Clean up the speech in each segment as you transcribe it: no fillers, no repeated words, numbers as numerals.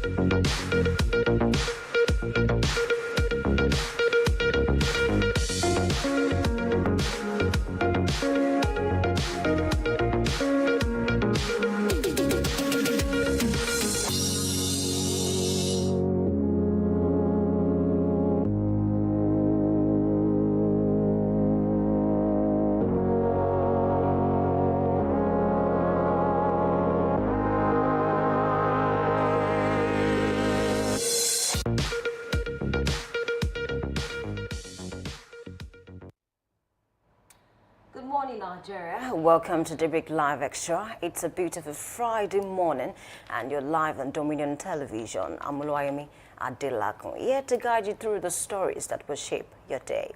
Good morning, Nigeria. Welcome to Daybreak Live Extra. It's a beautiful Friday morning, and you're live on Dominion Television. I'm Oluwayemi Adelakun, here to guide you through the stories that will shape your day.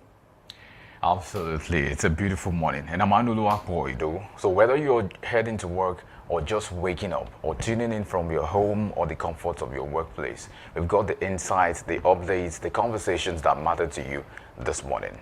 Absolutely. It's a beautiful morning, and I'm Anuluwapo. So whether you're heading to work or just waking up or tuning in from your home or the comforts of your workplace, we've got the insights, the updates, the conversations that matter to you this morning.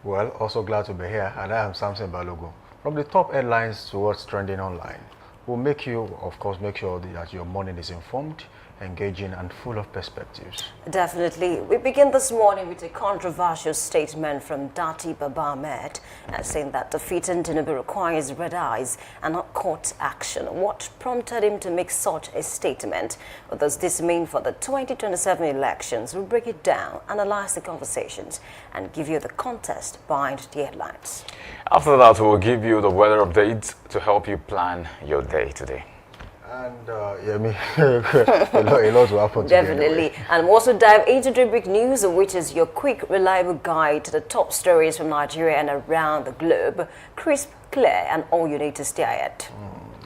Well, also glad to be here, and I am Samson Balogo. From the top headlines to what's trending online, we'll make you, of course, make sure that your morning is informed, engaging, and full of perspectives. Definitely. We begin this morning with a controversial statement from Dati Baba Ahmed, saying that defeating Tinubu requires red eyes and not court action. What prompted him to make such a statement? What does this mean for the 2027 elections? We'll break it down, analyze the conversations, and give you the context behind the headlines. After that, we'll give you the weather updates to help you plan your day today. And a lot will happen today. Definitely. Anyway. And we'll also dive into Daybreak News, which is your quick, reliable guide to the top stories from Nigeria and around the globe. Crisp, clear, and all you need to stay at.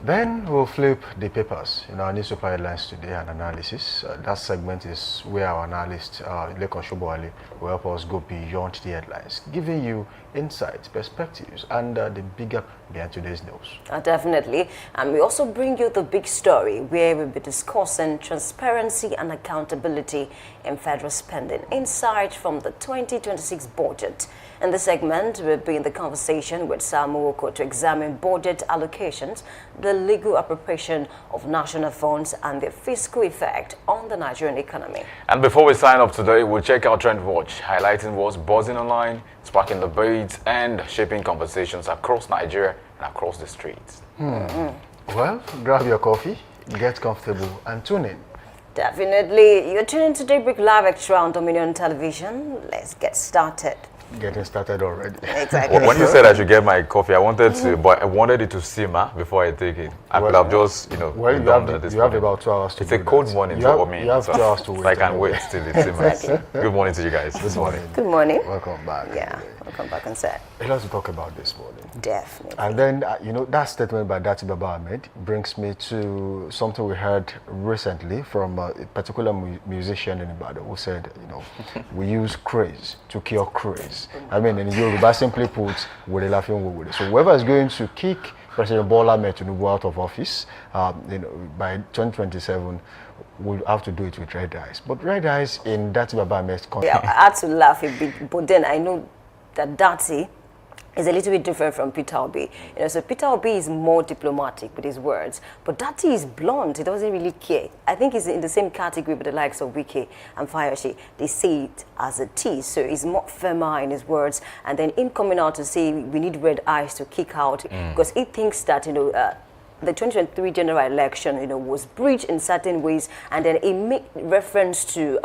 Then we'll flip the papers in our newspaper headlines today and analysis. That segment is where our analyst, Lekon Shobowale, will help us go beyond the headlines, giving you insights, perspectives, and the bigger behind today's news. Definitely. And we also bring you the big story, where we'll be discussing transparency and accountability in federal spending, insight from the 2026 budget. In this segment, we'll be in the conversation with Sam Oko to examine budget allocations, the legal appropriation of national funds, and their fiscal effect on the Nigerian economy. And before we sign up today, we'll check out Trend Watch, highlighting what's buzzing online, sparking debates, and shaping conversations across Nigeria and across the streets. Well, grab your coffee, get comfortable, and tune in. Definitely. You're tuning to Daybreak Live Extra on Dominion Television. Let's get started. Getting started already. Exactly. When you said I should get my coffee, I wanted to, but I wanted it to simmer before I take it. I could have just, Well, you have about 2 hours to It's a cold morning for me. You have 2 hours to wait. I can't wait till it simmers. Good morning to you guys. Good morning. Good morning. Welcome back. Yeah, welcome back on set. A lot to talk about this morning. Definitely. And then, that statement by Dati Baba Ahmed brings me to something we heard recently from a particular musician in Ibadan who said, we use craze to cure craze. I mean, in Yoruba, simply put, we're laughing with it. So whoever is going to kick President Bola Ahmed Tinubu out of office, by 2027, will have to do it with red eyes. But red eyes in Dati Baba Ahmed's context. Yeah, I had to laugh a bit, but then I know that Dati is a little bit different from Peter Obi. So Peter Obi is more diplomatic with his words, but Dati is blunt. He doesn't really care. I think he's in the same category with the likes of Wike and Fayoshi. They say it as a tease, so he's more firmer in his words. And then him coming out to say we need red eyes to kick out, because he thinks that the 2023 general election, was breached in certain ways, and then it made reference to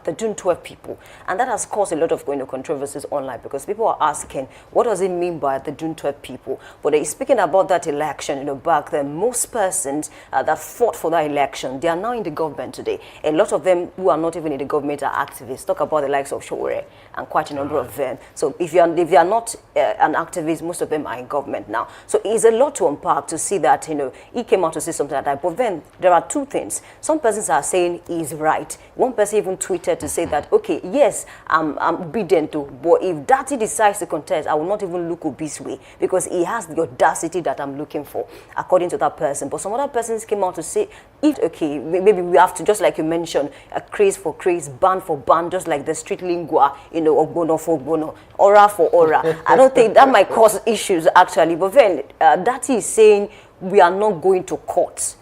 the June 12 people, and that has caused a lot of controversies online, because people are asking, what does it mean by the June 12 people? But he's speaking about that election, back then, most persons that fought for that election, they are now in the government today. A lot of them who are not even in the government are activists. Talk about the likes of Showore and quite a number of them. So if you are not an activist, most of them are in government now. So it's a lot to unpack to see that, he came out to say something like that. But then there are two things. Some persons are saying he's right. One person even tweeted to say that, okay, yes, I'm obedient to, but if Dati decides to contest, I will not even look Obi's way, because he has the audacity that I'm looking for, according to that person. But some other persons came out to say, okay, maybe we have to, just like you mentioned, a craze for craze, ban for ban, just like the street lingua, ogbono for ogbono, aura for aura. I don't think that might cause issues, actually. But then Dati is saying, we are not going to court.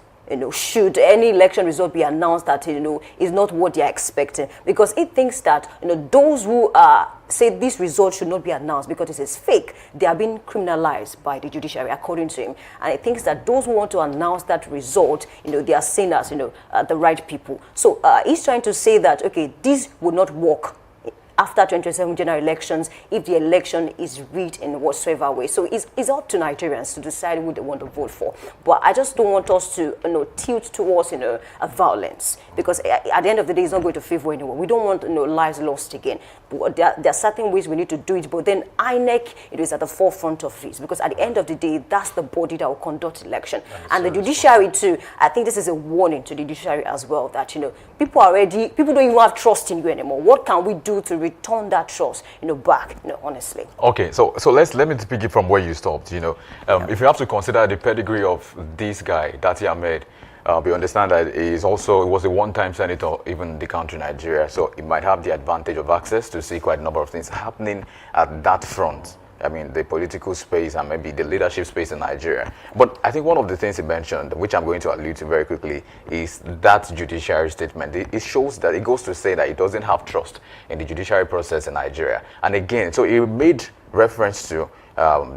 should any election result be announced that, is not what they are expecting. Because it thinks that, those who say this result should not be announced because it is fake, they are being criminalized by the judiciary, according to him. And it thinks that those who want to announce that result, they are seen as, the right people. So he's trying to say that, okay, this would not work after 2027 general elections if the election is rigged in whatsoever way. So it's up to Nigerians to decide who they want to vote for. But I just don't want us to tilt towards a violence, because at the end of the day, it's not going to favor anyone. We don't want lives lost again. But there are certain ways we need to do it. But then INEC, it is at the forefront of this, because at the end of the day, that's the body that will conduct election. And the judiciary too. I think this is a warning to the judiciary as well, that people don't even have trust in you anymore. What can we do to return that trust, back, honestly? Okay, so let me pick it from where you stopped. If you have to consider the pedigree of this guy, Dati Ahmed, we understand that he was a one-time senator, even in the country Nigeria, so he might have the advantage of access to see quite a number of things happening at that front. I mean, the political space and maybe the leadership space in Nigeria. But I think one of the things he mentioned, which I'm going to allude to very quickly, is that judiciary statement. It shows that it goes to say that he doesn't have trust in the judiciary process in Nigeria. And again, so he made reference to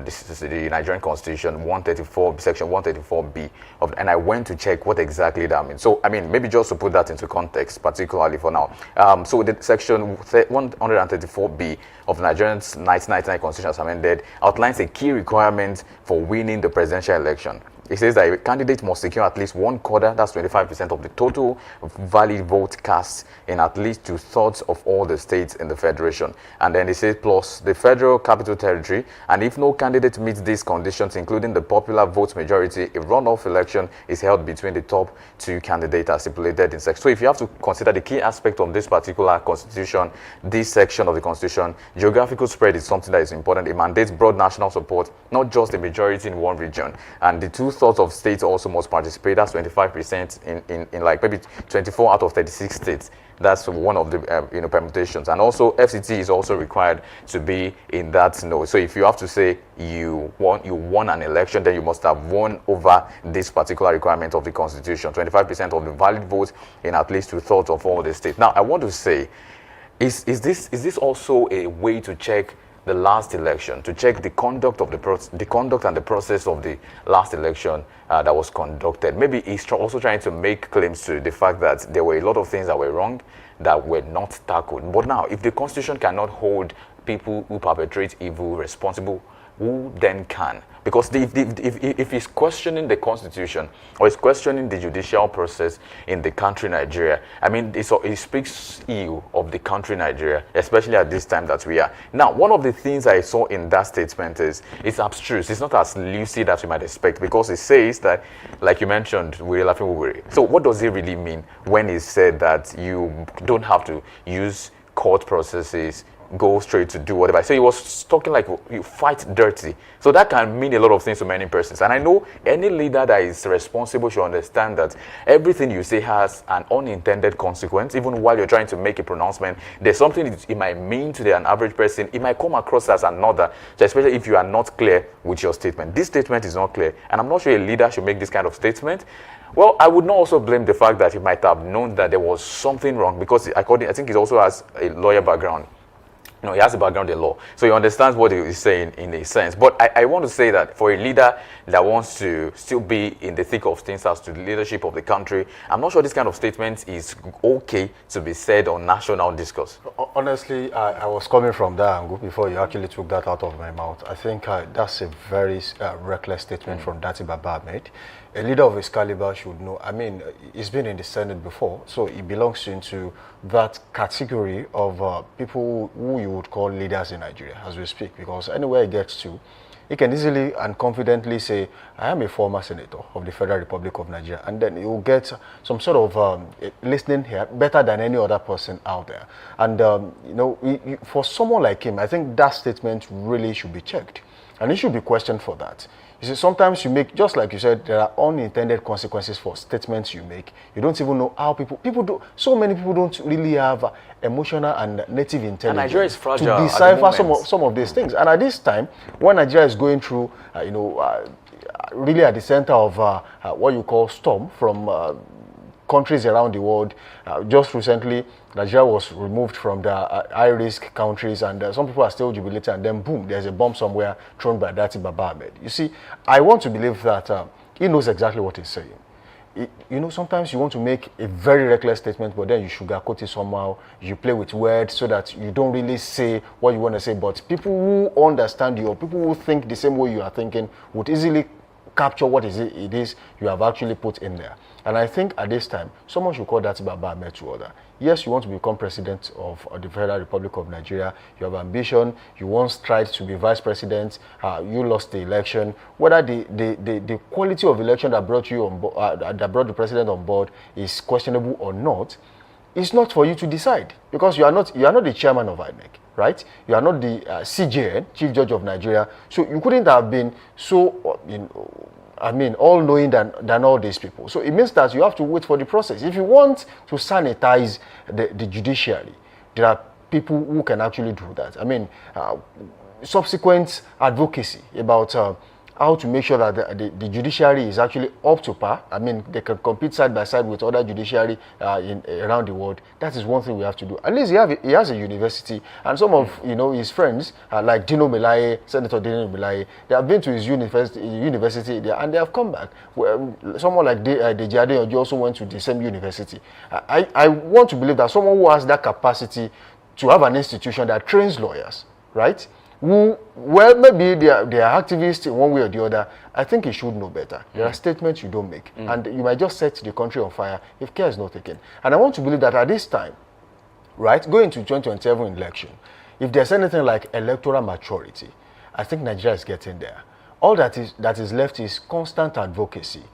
this is the Nigerian Constitution 134, section 134B, and I went to check what exactly that means. So, I mean, maybe just to put that into context, particularly for now. So the section 134B of Nigerian's 1999 Constitution, as amended, outlines a key requirement for winning the presidential election. It says that a candidate must secure at least 1/4, that's 25% of the total valid vote cast in at least 2/3 of all the states in the federation. And then it says plus the federal capital territory. And if no candidate meets these conditions, including the popular vote majority, a runoff election is held between the top two candidates as stipulated in section. So if you have to consider the key aspect of this particular constitution, this section of the constitution, geographical spread is something that is important. It mandates broad national support, not just the majority in one region. And the 2/3 of states also must participate. That's 25% in like maybe 24 out of 36 states. That's one of the permutations. And also FCT is also required to be in that node. So if you have to say you won an election, then you must have won over this particular requirement of the Constitution, 25% of the valid votes in at least 2/3 of all the states. Now I want to say, is this also a way to check the last election, to check the conduct of the conduct and the process of the last election that was conducted? Maybe he's also trying to make claims to the fact that there were a lot of things that were wrong that were not tackled. But now, if the Constitution cannot hold people who perpetrate evil responsible, who then can? Because if he's questioning the Constitution or he's questioning the judicial process in the country Nigeria, I mean, it speaks ill of the country Nigeria, especially at this time that we are. Now, one of the things I saw in that statement is it's abstruse. It's not as lucid as we might expect, because it says that, like you mentioned, we're laughing over it. So what does it really mean when he said that you don't have to use court processes, go straight to do whatever? So he was talking like you fight dirty. So that can mean a lot of things to many persons. And I know any leader that is responsible should understand that everything you say has an unintended consequence. Even while you're trying to make a pronouncement, there's something it might mean to an average person. It might come across as another, so especially if you are not clear with your statement. This statement is not clear, and I'm not sure a leader should make this kind of statement. Well, I would not also blame the fact that he might have known that there was something wrong, because I think he also has a lawyer background. He has a background in law, so he understands what he is saying in a sense. But I want to say that for a leader that wants to still be in the thick of things as to the leadership of the country, I'm not sure this kind of statement is okay to be said on national discourse. Honestly, I was coming from that angle before you actually took that out of my mouth. I think that's a very reckless statement from Dati Baba Ahmed. A leader of his caliber should know. I mean, he's been in the Senate before, so he belongs into that category of people who you would call leaders in Nigeria as we speak, because anywhere he gets to, he can easily and confidently say, I am a former senator of the Federal Republic of Nigeria, and then he will get some sort of listening here better than any other person out there. And, for someone like him, I think that statement really should be checked, and he should be questioned for that. You see, sometimes you make, just like you said, there are unintended consequences for statements you make. You don't even know how so many people don't really have emotional and native intelligence and Nigeria is fragile to decipher some of these things. And at this time, when Nigeria is going through, really at the center of what you call storm from countries around the world. Just recently, Nigeria was removed from the high-risk countries, and some people are still jubilating, and then boom, there's a bomb somewhere thrown by Dati Baba Ahmed. You see, I want to believe that he knows exactly what he's saying. You know, sometimes you want to make a very reckless statement, but then you sugarcoat it somehow. You play with words so that you don't really say what you want to say. But people who understand you, or people who think the same way you are thinking, would easily capture what it is you have actually put in there. And I think at this time, someone should call that Baba Ahmed to order. Yes, you want to become president of the Federal Republic of Nigeria. You have ambition. You once tried to be vice president. You lost the election. Whether the quality of election that brought you on board, that brought the president on board, is questionable or not, it's not for you to decide, because you are not the chairman of INEC, right? You are not the CJN, Chief Judge of Nigeria. So you couldn't have been so, all-knowing than all these people. So it means that you have to wait for the process. If you want to sanitize the judiciary, there are people who can actually do that. I mean, subsequent advocacy about how to make sure that the judiciary is actually up to par. I mean, they can compete side by side with other judiciary around the world. That is one thing we have to do. At least he has a university, and some of his friends, like Dino Melaye, Senator Dino Melaye, they have been to his university there, and they have come back. Someone like Dejade Ojo also went to the same university. I want to believe that someone who has that capacity to have an institution that trains lawyers, right? Maybe they are activists in one way or the other. I think you should know better. There are statements you don't make, and you might just set the country on fire if care is not taken. And I want to believe that at this time, right, going to 2027 election, if there's anything like electoral maturity, I think Nigeria is getting there. All that is left is constant advocacy.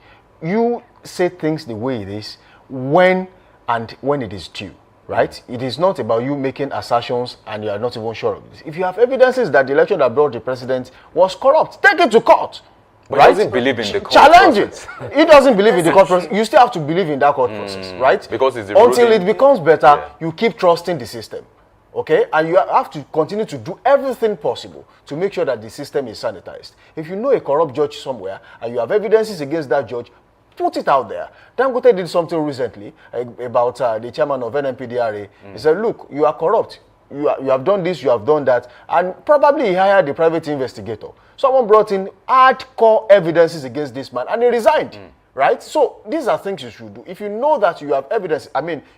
You say things the way it is, when it is due. Right? It is not about you making assertions and you are not even sure of this. If you have evidences that the election that brought the president was corrupt, take it to court. But right? He doesn't believe in the court Challenge process. it. He doesn't believe in the court process. You still have to believe in that court process, right? Because it's until it becomes better, you keep trusting the system. Okay? And you have to continue to do everything possible to make sure that the system is sanitized. If you know a corrupt judge somewhere and you have evidences against that judge, put it out there. Dangote did something recently about the chairman of NMPDRA. He said, look, you are corrupt. You have done this, you have done that. And probably he hired a private investigator. Someone brought in hardcore evidences against this man and he resigned. Right? So these are things you should do. If you know that you have evidence,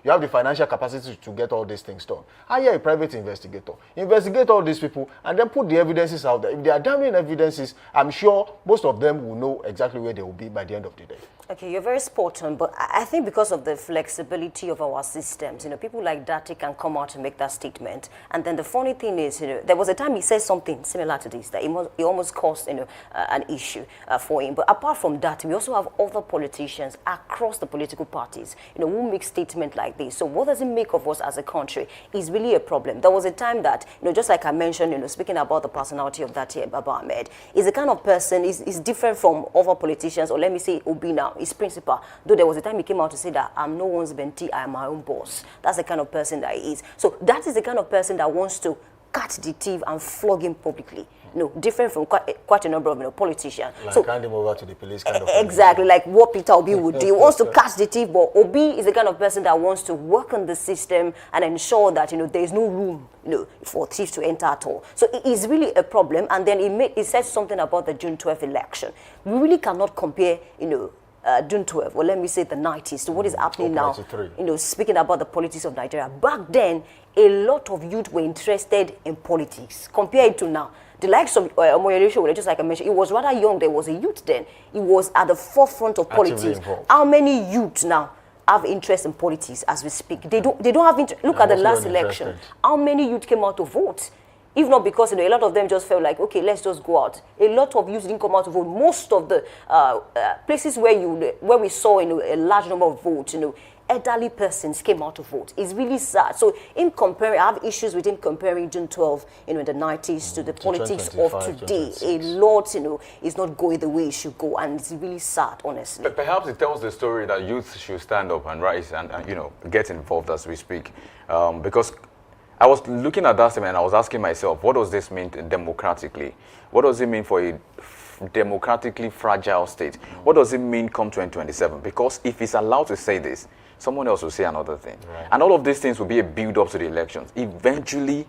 you have the financial capacity to get all these things done, hire a private investigator. Investigate all these people and then put the evidences out there. If they are damning evidences, I'm sure most of them will know exactly where they will be by the end of the day. Okay, you're very spot on, but I think because of the flexibility of our systems, people like Dati can come out and make that statement. And then the funny thing is, there was a time he said something similar to this, that it almost caused, an issue for him. But apart from that, we also have other politicians across the political parties, who make statements like this. So what does it make of us as a country is really a problem. There was a time that, just like I mentioned, speaking about the personality of Dati Baba Ahmed, is the kind of person, is different from other politicians, or let me say Obi now. His principal, though there was a time he came out to say that I'm no one's Benti, I am my own boss. That's the kind of person that he is. So that is the kind of person that wants to catch the thief and flog him publicly. Different from quite a number of politicians. Like so hand him over to the police kind of exactly, like what Peter Obi would do. He wants to catch the thief, but Obi is the kind of person that wants to work on the system and ensure that there is no room for thieves to enter at all. So it is really a problem. And then he said something about the June 12th election. We really cannot compare, June 12, or let me say the 90s, to what is happening now. Speaking about the politics of Nigeria. Back then, a lot of youth were interested in politics. Compare it to now. The likes of Omoyele, just like I mentioned, it was rather young. There was a youth then. It was at the forefront of politics. How many youth now have interest in politics as we speak? They don't have interest. Look at the last election. How many youth came out to vote? If not because a lot of them just felt like, okay, let's just go out. A lot of youth didn't come out to vote. Most of the places where we saw a large number of votes, elderly persons came out to vote. It's really sad. So in comparing, I have issues with him comparing June 12, in the 90s to the politics of today. A lot, is not going the way it should go, and it's really sad, honestly. But perhaps it tells the story that youth should stand up and rise and get involved as we speak, because I was looking at that statement and I was asking myself, what does this mean democratically? What does it mean for a democratically fragile state. What does it mean come 2027? Because if he's allowed to say this, someone else will say another thing. Right. And all of these things will be a build-up to the elections. Eventually,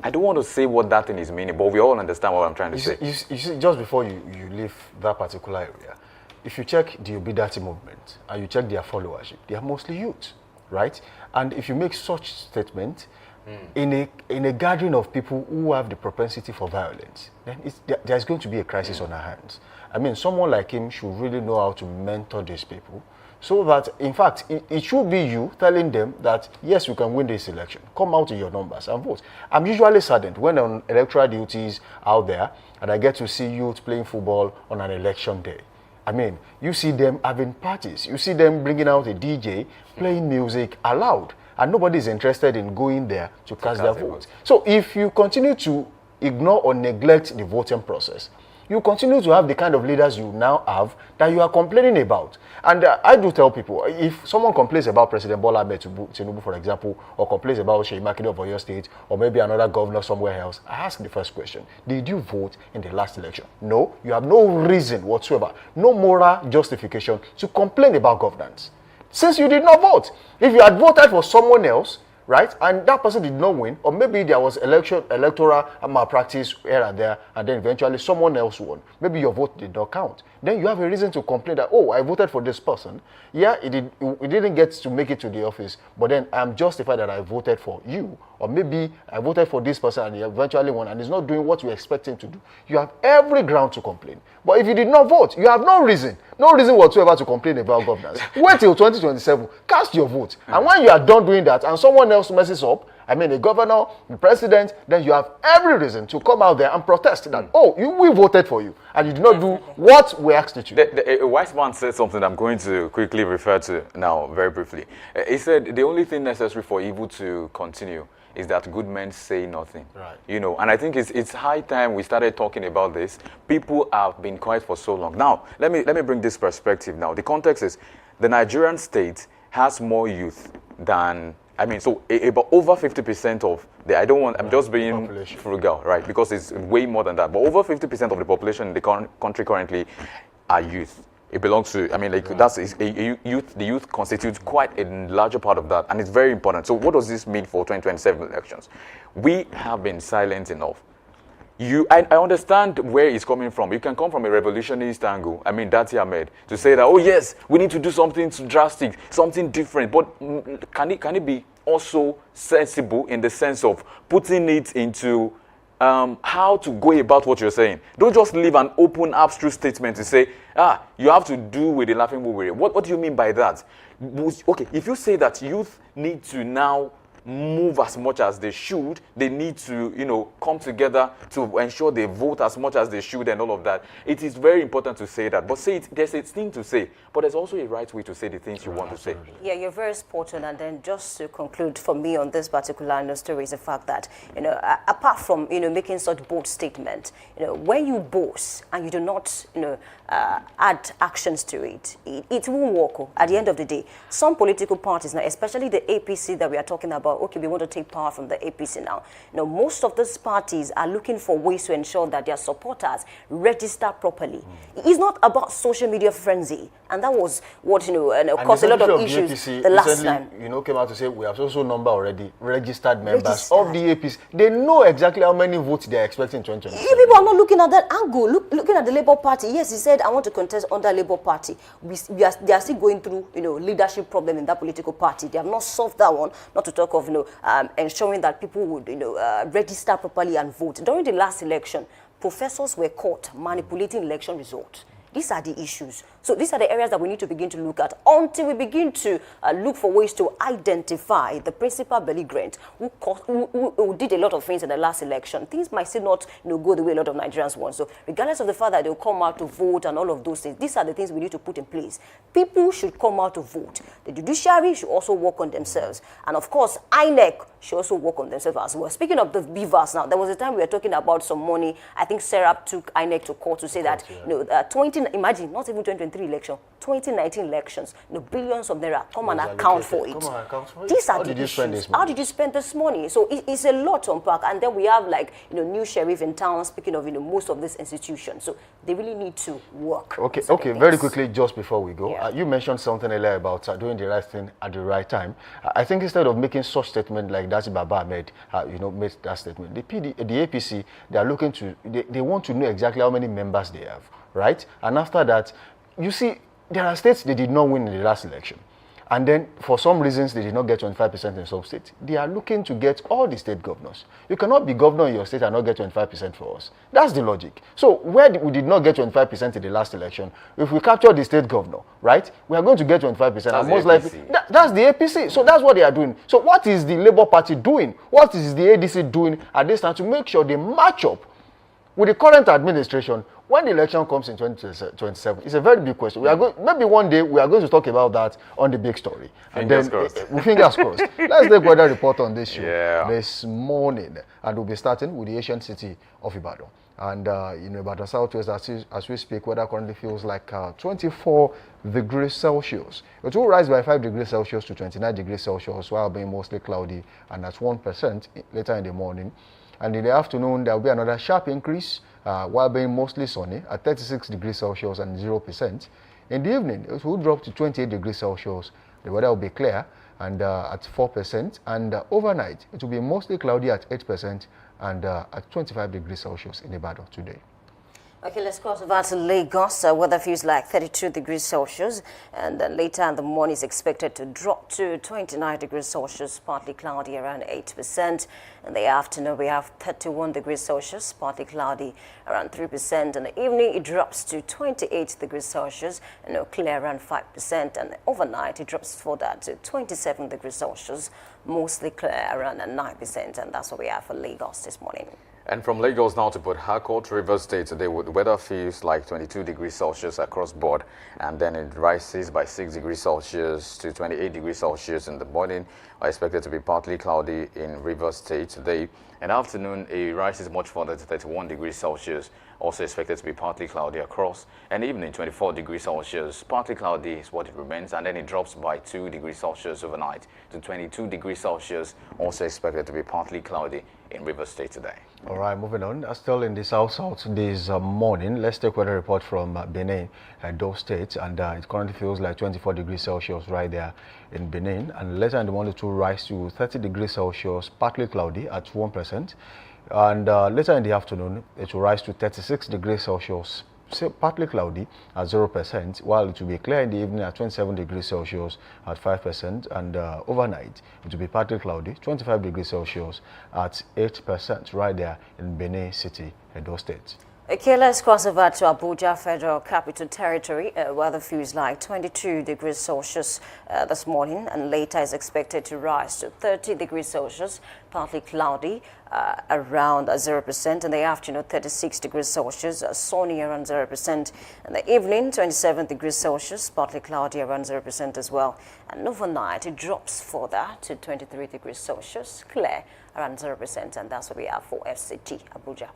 I don't want to say what that thing is meaning, but we all understand what I'm trying to say. You see, just before you leave that particular area, if you check the Obidati movement and you check their followership, they are mostly youth, right? And if you make such statement in a gathering of people who have the propensity for violence, then there's going to be a crisis on our hands. I mean, someone like him should really know how to mentor these people, so that, in fact, it should be you telling them that, yes, you can win this election. Come out in your numbers and vote. I'm usually saddened when on electoral duties out there and I get to see youth playing football on an election day. I mean, you see them having parties. You see them bringing out a DJ, playing music aloud. And nobody's interested in going there to cast their vote. So if you continue to ignore or neglect the voting process, you continue to have the kind of leaders you now have that you are complaining about. And I do tell people, if someone complains about President Bola Ahmed Tinubu, for example, or complains about Seyi Makinde of Oyo State, or maybe another governor somewhere else, I ask the first question: did you vote in the last election? No, you have no reason whatsoever, no moral justification to complain about governance, since you did not vote. If you had voted for someone else, right, and that person did not win, or maybe there was electoral malpractice here and there, and then eventually someone else won, maybe your vote did not count, then you have a reason to complain that, oh, I voted for this person. Yeah, it didn't get to make it to the office, but then I'm justified that I voted for you. Or maybe I voted for this person and he eventually won and he's not doing what you expect him to do. You have every ground to complain. But if you did not vote, you have no reason whatsoever to complain about governance. Wait till 2027, cast your vote. And when you are done doing that and someone else messes up, I mean a governor, the president, then you have every reason to come out there and protest that, oh, we voted for you and you did not do what we asked you to do. A wise man said something I'm going to quickly refer to now very briefly. He said the only thing necessary for evil to continue is that good men say nothing. Right. You know, and I think it's high time we started talking about this. People have been quiet for so long. Now, let me bring this perspective now. The context is the Nigerian state has more youth than, I mean, so about over 50% of the, I'm just being frugal, right? Because it's way more than that. But over 50% of the population in the country currently are youth. It belongs to, I mean, like the youth constitutes quite a larger part of that, and it's very important. So what does this mean for 2027 elections? We have been silent enough. I understand where it's coming from. You can come from a revolutionist angle, I mean, Dati Ahmed, to say that, oh yes, we need to do something drastic, something different, but can it be also sensible in the sense of putting it into how to go about what you're saying? Don't just leave an open, abstract statement to say, you have to do with the laughing bull. What do you mean by that? Okay, if you say that youth need to now move as much as they should, they need to, come together to ensure they vote as much as they should and all of that. It is very important to say that. But there's a thing to say, but there's also a right way to say the things you want to say. Yeah, you're very spot on. And then just to conclude for me on this particular story is the fact that, apart from, making such bold statement, when you boast and you do not, add actions to it, it won't work. At the end of the day, some political parties now, especially the APC that we are talking about, okay, we want to take power from the APC now. Most of these parties are looking for ways to ensure that their supporters register properly. It's not about social media frenzy, and that was what caused a lot of issues APC the last time. Came out to say we have also number already registered members of the APC. They know exactly how many votes they are expecting in 2027. People are not looking at that angle. Looking at the Labour Party. Yes, he said I want to contest under Labour Party. They are still going through leadership problem in that political party. They have not solved that one. Not to talk of ensuring that people would register properly and vote. During the last election, professors were caught manipulating election results. These are the issues. So these are the areas that we need to begin to look at until we begin to look for ways to identify the principal belligerent who did a lot of things in the last election. Things might still not go the way a lot of Nigerians want. So regardless of the fact that they'll come out to vote and all of those things, these are the things we need to put in place. People should come out to vote. The judiciary should also work on themselves. And of course, INEC should also work on themselves as well. Speaking of the beavers now, there was a time we were talking about some money. I think Sarah took INEC to court to say that, imagine, not even 2023, 2023 election, 2019 elections, billions of naira, come and Was account for allocated. it. Come and account for it. These are How the did you spend issues. this money? How did you spend this money? So it's a lot to unpack. And then we have like, new sheriff in town, speaking of, most of these institutions. So they really need to work. Okay, on certain very things. quickly, just before we go, Yeah. you mentioned something earlier about doing the right thing at the right time. I think instead of making such statement like that Baba Ahmed, made that statement, the APC, they are looking to, they want to know exactly how many members they have, right? And after that, you see, there are states they did not win in the last election. And then, for some reasons, they did not get 25% in some states. They are looking to get all the state governors. You cannot be governor in your state and not get 25% for us. That's the logic. So, where we did not get 25% in the last election, if we capture the state governor, right, we are going to get 25%. And most likely, that's the APC. So, that's what they are doing. So, what is the Labour Party doing? What is the ADC doing at this time to make sure they match up with the current administration when the election comes in 2027? It's a very big question. We are going, maybe one day we are going to talk about that on the big story. Fingers crossed. Fingers crossed. Let's take weather report on this show this morning, and we'll be starting with the ancient city of Ibadan. And Ibadan Southwest, as we speak, weather currently feels like 24 degrees Celsius. It will rise by 5 degrees Celsius to 29 degrees Celsius, while being mostly cloudy and at 1% later in the morning. And in the afternoon, there will be another sharp increase, while being mostly sunny at 36 degrees Celsius and 0%. In the evening, it will drop to 28 degrees Celsius. The weather will be clear and at 4%. And overnight, it will be mostly cloudy at 8% and at 25 degrees Celsius in Ibadan today. Okay, let's cross over to Lagos. Weather feels like 32 degrees Celsius, and then later in the morning is expected to drop to 29 degrees Celsius, partly cloudy around 8%. In the afternoon, we have 31 degrees Celsius, partly cloudy around 3%. In the evening, it drops to 28 degrees Celsius, and clear around 5%. And overnight, it drops further to 27 degrees Celsius, mostly clear around 9%. And that's what we have for Lagos this morning. And from Lagos now to Port Harcourt, Rivers State, today the weather feels like 22 degrees Celsius across board, and then it rises by 6 degrees Celsius to 28 degrees Celsius in the morning. Are expected to be partly cloudy in Rivers State today. In the afternoon, it rises much further to 31 degrees Celsius, also expected to be partly cloudy across. And evening, 24 degrees Celsius, partly cloudy is what it remains, and then it drops by 2 degrees Celsius overnight to 22 degrees Celsius, also expected to be partly cloudy in Rivers State today. All right, moving on. Still in the south this morning, let's take weather report from Benin, those states, and it currently feels like 24 degrees Celsius right there in Benin, and later in the morning it will rise to 30 degrees Celsius, partly cloudy at 1%, and later in the afternoon it will rise to 36 degrees Celsius, partly cloudy at 0%, while it will be clear in the evening at 27 degrees Celsius at 5%, and overnight it will be partly cloudy, 25 degrees Celsius at 8% right there in Benin City, Edo State. Okay, let's cross over to Abuja, Federal Capital Territory. Weather feels like 22 degrees Celsius this morning, and later is expected to rise to 30 degrees Celsius, partly cloudy around 0%. In the afternoon, 36 degrees Celsius, sunny around 0%. In the evening, 27 degrees Celsius, partly cloudy around 0% as well. And overnight, it drops further to 23 degrees Celsius, clear around 0%. And that's what we have for FCT Abuja.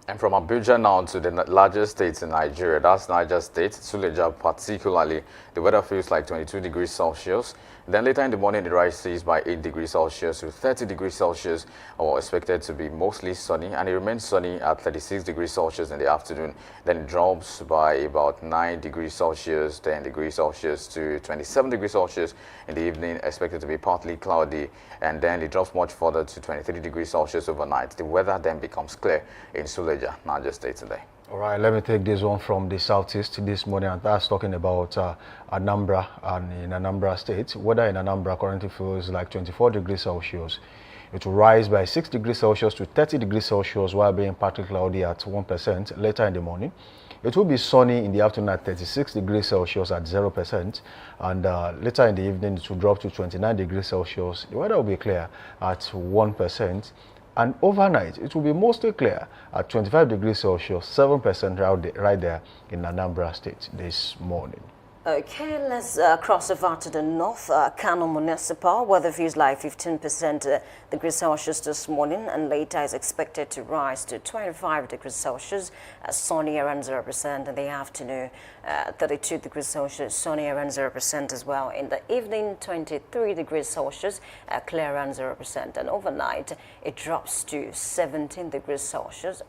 And from Abuja now to the largest states in Nigeria, that's Niger State, Suleja particularly, the weather feels like 22 degrees Celsius. Then later in the morning, it rises by 8 degrees Celsius to 30 degrees Celsius, or expected to be mostly sunny, and it remains sunny at 36 degrees Celsius in the afternoon. Then it drops by about 9 degrees Celsius, 10 degrees Celsius to 27 degrees Celsius in the evening, expected to be partly cloudy, and then it drops much further to 23 degrees Celsius overnight. The weather then becomes clear in Suleja, Niger State today. All right, let me take this one from the southeast this morning, and that's talking about Anambra, and in Anambra State. Weather in Anambra currently feels like 24 degrees Celsius. It will rise by 6 degrees Celsius to 30 degrees Celsius while being partly cloudy at 1% later in the morning. It will be sunny in the afternoon at 36 degrees Celsius at 0%, and later in the evening it will drop to 29 degrees Celsius. The weather will be clear at 1%. And overnight, it will be mostly clear at 25 degrees Celsius, 7% right there in Anambra State this morning. Okay, let's cross over to the north. Kano Municipal, weather feels like 15% degrees Celsius this morning, and later is expected to rise to 25 degrees Celsius, sunny around 0% in the afternoon, 32 degrees Celsius, sunny around 0% as well. In the evening, 23 degrees Celsius, clear around 0%, and overnight it drops to 17 degrees Celsius.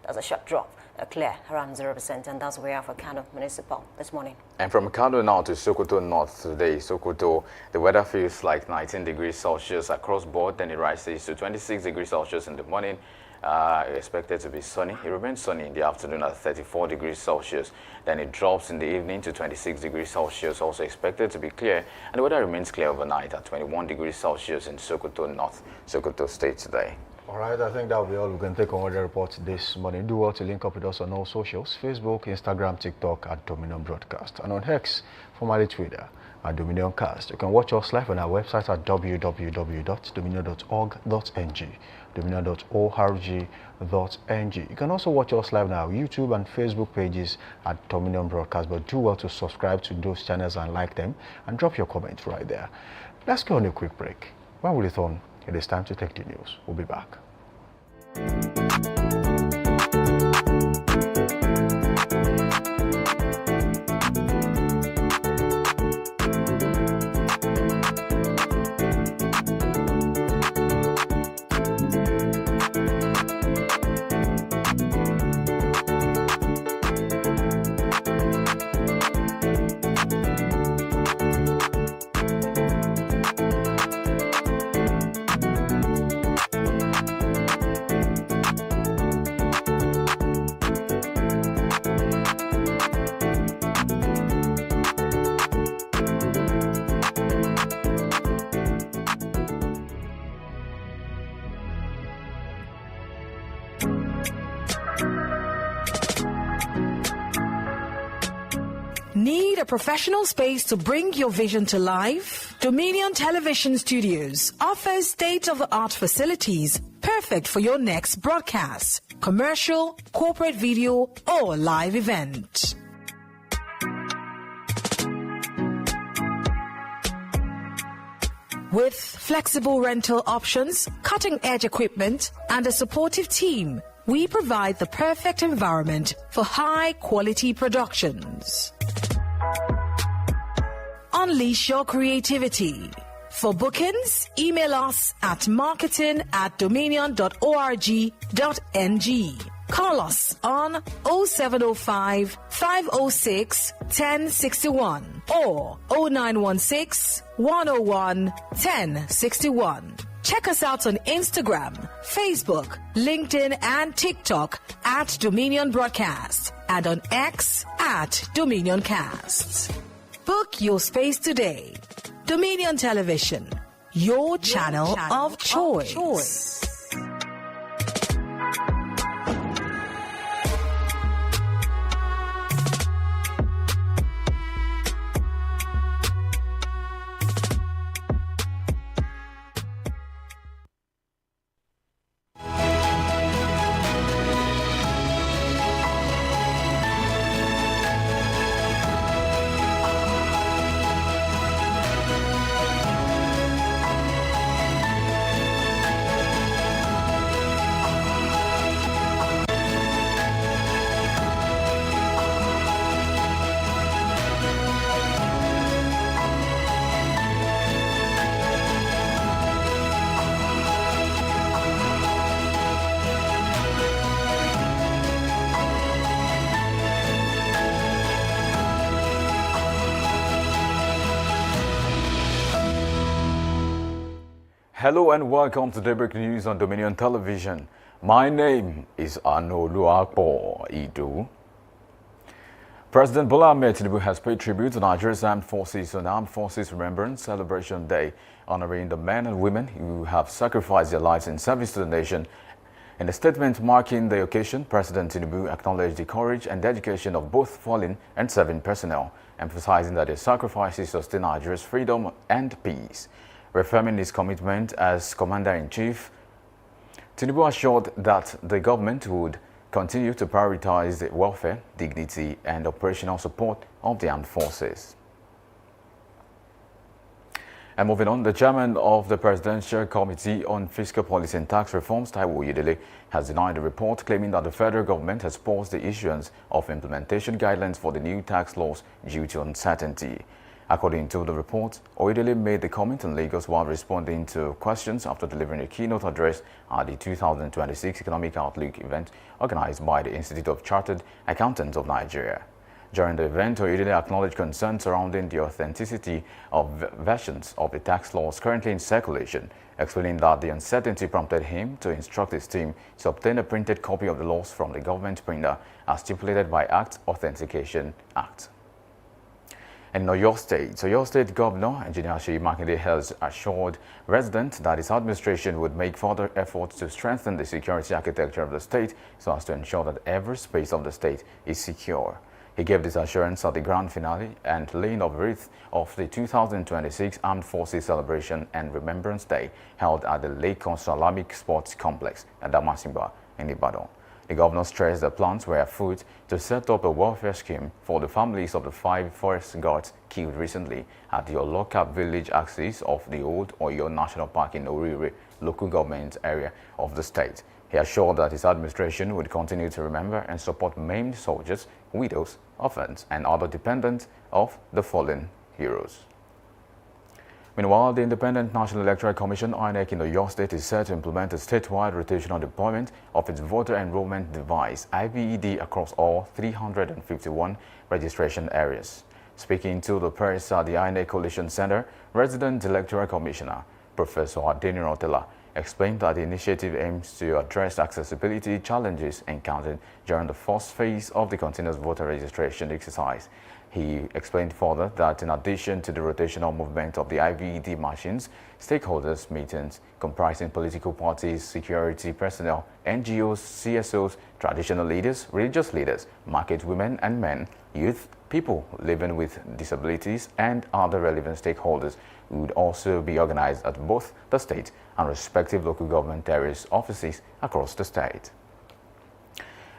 That's a sharp drop. Clear around 0%, and that's where we are for Kano Municipal this morning. And from Kano now to Sokoto North today, Sokoto, the weather feels like 19 degrees Celsius across board, then it rises to 26 degrees Celsius in the morning. Expected to be sunny. It remains sunny in the afternoon at 34 degrees Celsius. Then it drops in the evening to 26 degrees Celsius, also expected to be clear. And the weather remains clear overnight at 21 degrees Celsius in Sokoto North, Sokoto State today. All right, I think that will be all we can take on weather report this morning. Do well to link up with us on all socials, Facebook, Instagram, TikTok at Dominion Broadcast, and on X, formerly Twitter, at Dominion Cast. You can watch us live on our website at www.dominion.org.ng, dominion.org.ng. You can also watch us live on our YouTube and Facebook pages at Dominion Broadcast, but do well to subscribe to those channels and like them, and drop your comments right there. Let's go on a quick break. When we return, it is time to take the news. We'll be back. Need a professional space to bring your vision to life? Dominion Television Studios offers state-of-the-art facilities perfect for your next broadcast, commercial, corporate video, or live event. With flexible rental options, cutting-edge equipment, and a supportive team, we provide the perfect environment for high-quality productions. Unleash your creativity. For bookings, email us at marketing@dominion.org.ng. Call us on 0705 506 1061 or 0916 101 1061. Check us out on Instagram, Facebook, LinkedIn, and TikTok at Dominion Broadcast, and on X at Dominion Cast. Book your space today. Dominion Television, your channel of choice. Hello and welcome to Daybreak News on Dominion Television. My name is Anoluakpo Idu. President Bola Ahmed Tinubu has paid tribute to Nigeria's armed forces on Armed Forces Remembrance Celebration Day, honoring the men and women who have sacrificed their lives in service to the nation. In a statement marking the occasion, President Tinubu acknowledged the courage and dedication of both fallen and serving personnel, emphasizing that their sacrifices sustain Nigeria's freedom and peace. Reaffirming his commitment as Commander-in-Chief, Tinubu assured that the government would continue to prioritize the welfare, dignity, and operational support of the armed forces. And moving on, the chairman of the Presidential Committee on Fiscal Policy and Tax Reforms, Taiwo Oyedele, has denied the report, claiming that the federal government has paused the issuance of implementation guidelines for the new tax laws due to uncertainty. According to the report, Oyedele made the comment in Lagos while responding to questions after delivering a keynote address at the 2026 Economic Outlook event organized by the Institute of Chartered Accountants of Nigeria. During the event, Oyedele acknowledged concerns surrounding the authenticity of versions of the tax laws currently in circulation, explaining that the uncertainty prompted him to instruct his team to obtain a printed copy of the laws from the government printer as stipulated by Act Authentication Act. In Oyo State Governor Engineer Seyi Makinde has assured residents that his administration would make further efforts to strengthen the security architecture of the state so as to ensure that every space of the state is secure. He gave this assurance at the grand finale and laying of wreath of the 2026 Armed Forces Celebration and Remembrance Day held at the Lake Consolamic Sports Complex at Damasimba in Ibadan. The governor stressed the plans were afoot to set up a welfare scheme for the families of the 5 forest guards killed recently at the Oloka village axis of the old Oyo National Park in Orire local government area of the state. He assured that his administration would continue to remember and support maimed soldiers, widows, orphans, and other dependents of the fallen heroes. Meanwhile, the Independent National Electoral Commission (INEC) in Oyo State is set to implement a statewide rotational deployment of its voter enrollment device (IVED) across all 351 registration areas. Speaking to the press at the INEC Coalition Center, Resident Electoral Commissioner Professor Adeni Rotela explained that the initiative aims to address accessibility challenges encountered during the first phase of the continuous voter registration exercise. He explained further that in addition to the rotational movement of the IVED machines, stakeholders meetings comprising political parties, security personnel, NGOs, CSOs, traditional leaders, religious leaders, market women and men, youth, people living with disabilities, and other relevant stakeholders would also be organized at both the state and respective local government areas offices across the state.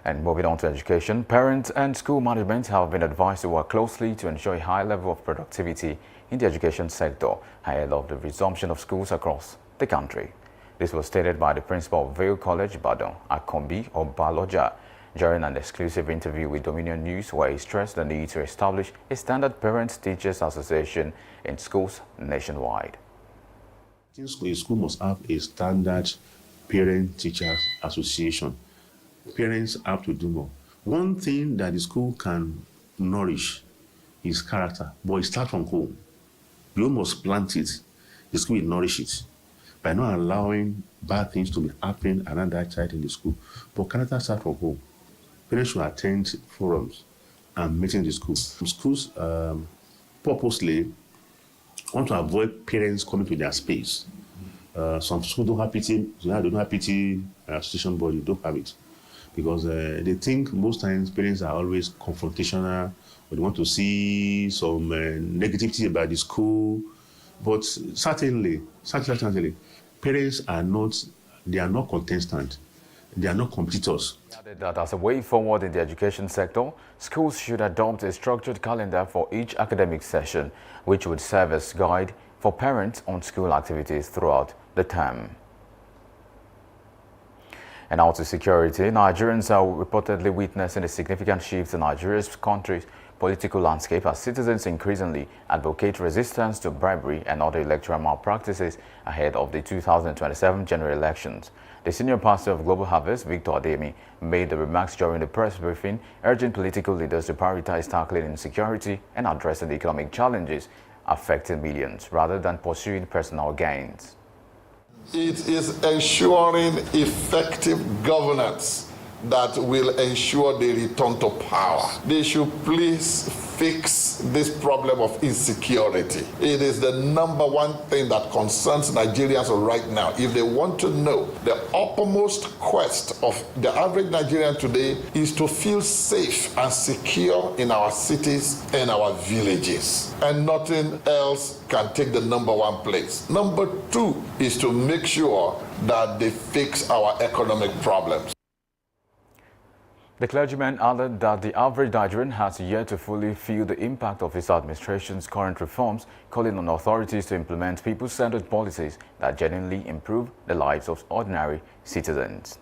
And moving on to education, parents and school management have been advised to work closely to ensure a high level of productivity in the education sector ahead of the resumption of schools across the country. This was stated by the principal of Vale College, Ibadan, Akombi Obaloja, during an exclusive interview with Dominion News, where he stressed the need to establish a standard Parents-Teachers Association in schools nationwide. A school must have a standard Parent-Teachers Association. Parents have to do more. One thing that the school can nourish is character, but it starts from home. You must plant it. The school will nourish it by not allowing bad things to be happening around that child in the school. But character starts from home. Parents should attend forums and meetings in the school. Schools purposely want to avoid parents coming to their space. Some schools don't have PT, they don't have PT association body, don't have it. Because they think most times parents are always confrontational, or they want to see some negativity about the school. But certainly, parents are not contestants. They are not competitors. That as a way forward in the education sector, schools should adopt a structured calendar for each academic session, which would serve as guide for parents on school activities throughout the term. And now to security. Nigerians are reportedly witnessing a significant shift in Nigeria's country's political landscape as citizens increasingly advocate resistance to bribery and other electoral malpractices ahead of the 2027 general elections. The senior pastor of Global Harvest, Victor Ademi, made the remarks during the press briefing, urging political leaders to prioritize tackling insecurity and addressing the economic challenges affecting millions rather than pursuing personal gains. It is ensuring effective governance that will ensure the return to power. They should please fix this problem of insecurity. It is the number one thing that concerns Nigerians right now. If they want to know, the uppermost quest of the average Nigerian today is to feel safe and secure in our cities and our villages. And nothing else can take the number one place. Number two is to make sure that they fix our economic problems. The clergyman added that the average Nigerian has yet to fully feel the impact of his administration's current reforms, calling on authorities to implement people-centered policies that genuinely improve the lives of ordinary citizens.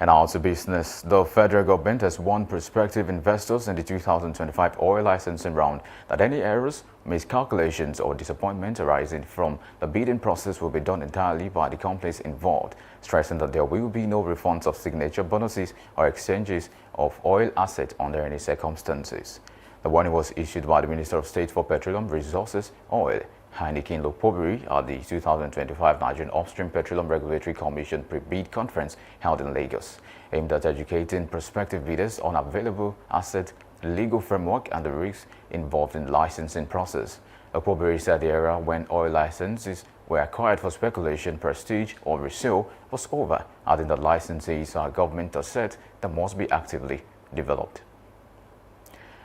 And now to business. The federal government has warned prospective investors in the 2025 oil licensing round that any errors, miscalculations or disappointment arising from the bidding process will be done entirely by the companies involved, stressing that there will be no refunds of signature bonuses or exchanges of oil assets under any circumstances. The warning was issued by the Minister of State for Petroleum Resources, Oil, Heineken Lokpobiri, at the 2025 Nigerian Upstream Petroleum Regulatory Commission pre-bid conference held in Lagos, aimed at educating prospective bidders on available asset, legal framework and the risks involved in the licensing process. Lokpobiri said the era when oil licenses were acquired for speculation, prestige or resale was over, adding that licenses are government asset that must be actively developed.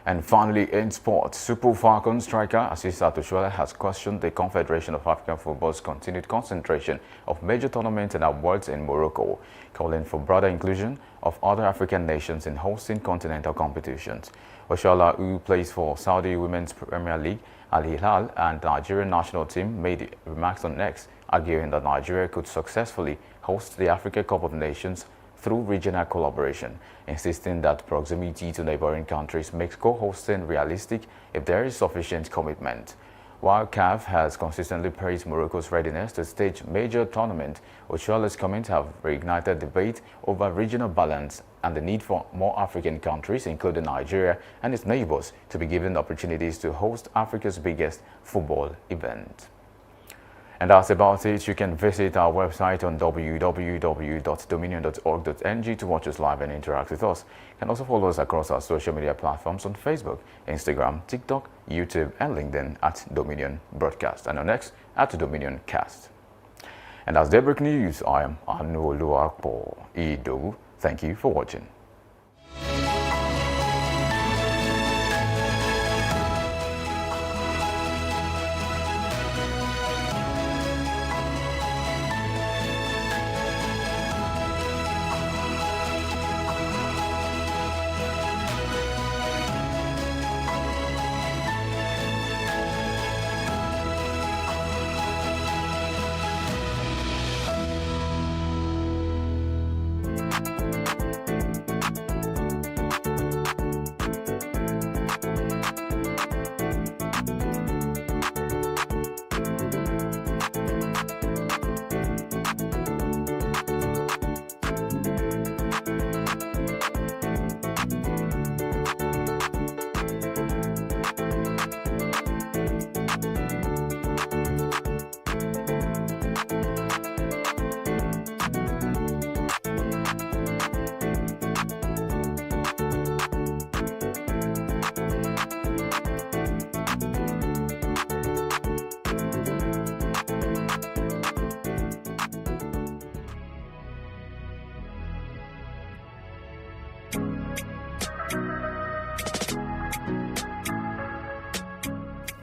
And finally, in sports, Super Falcons striker Asisa Toshola has questioned the Confederation of African Football's continued concentration of major tournaments and awards in Morocco, calling for broader inclusion of other African nations in hosting continental competitions. Oshola, who plays for Saudi Women's Premier League, Al Hilal, and the Nigerian national team, made remarks on X, arguing that Nigeria could successfully host the Africa Cup of Nations through regional collaboration, insisting that proximity to neighboring countries makes co-hosting realistic if there is sufficient commitment. While CAF has consistently praised Morocco's readiness to stage major tournaments, Ochoala's comments have reignited debate over regional balance and the need for more African countries, including Nigeria and its neighbors, to be given opportunities to host Africa's biggest football event. And that's about it. You can visit our website on www.dominion.org.ng to watch us live and interact with us. You can also follow us across our social media platforms on Facebook, Instagram, TikTok, YouTube, and LinkedIn at Dominion Broadcast, and on X at Dominion Cast. And that's Daybreak News. I am Anuoluwapo Idowu. Thank you for watching.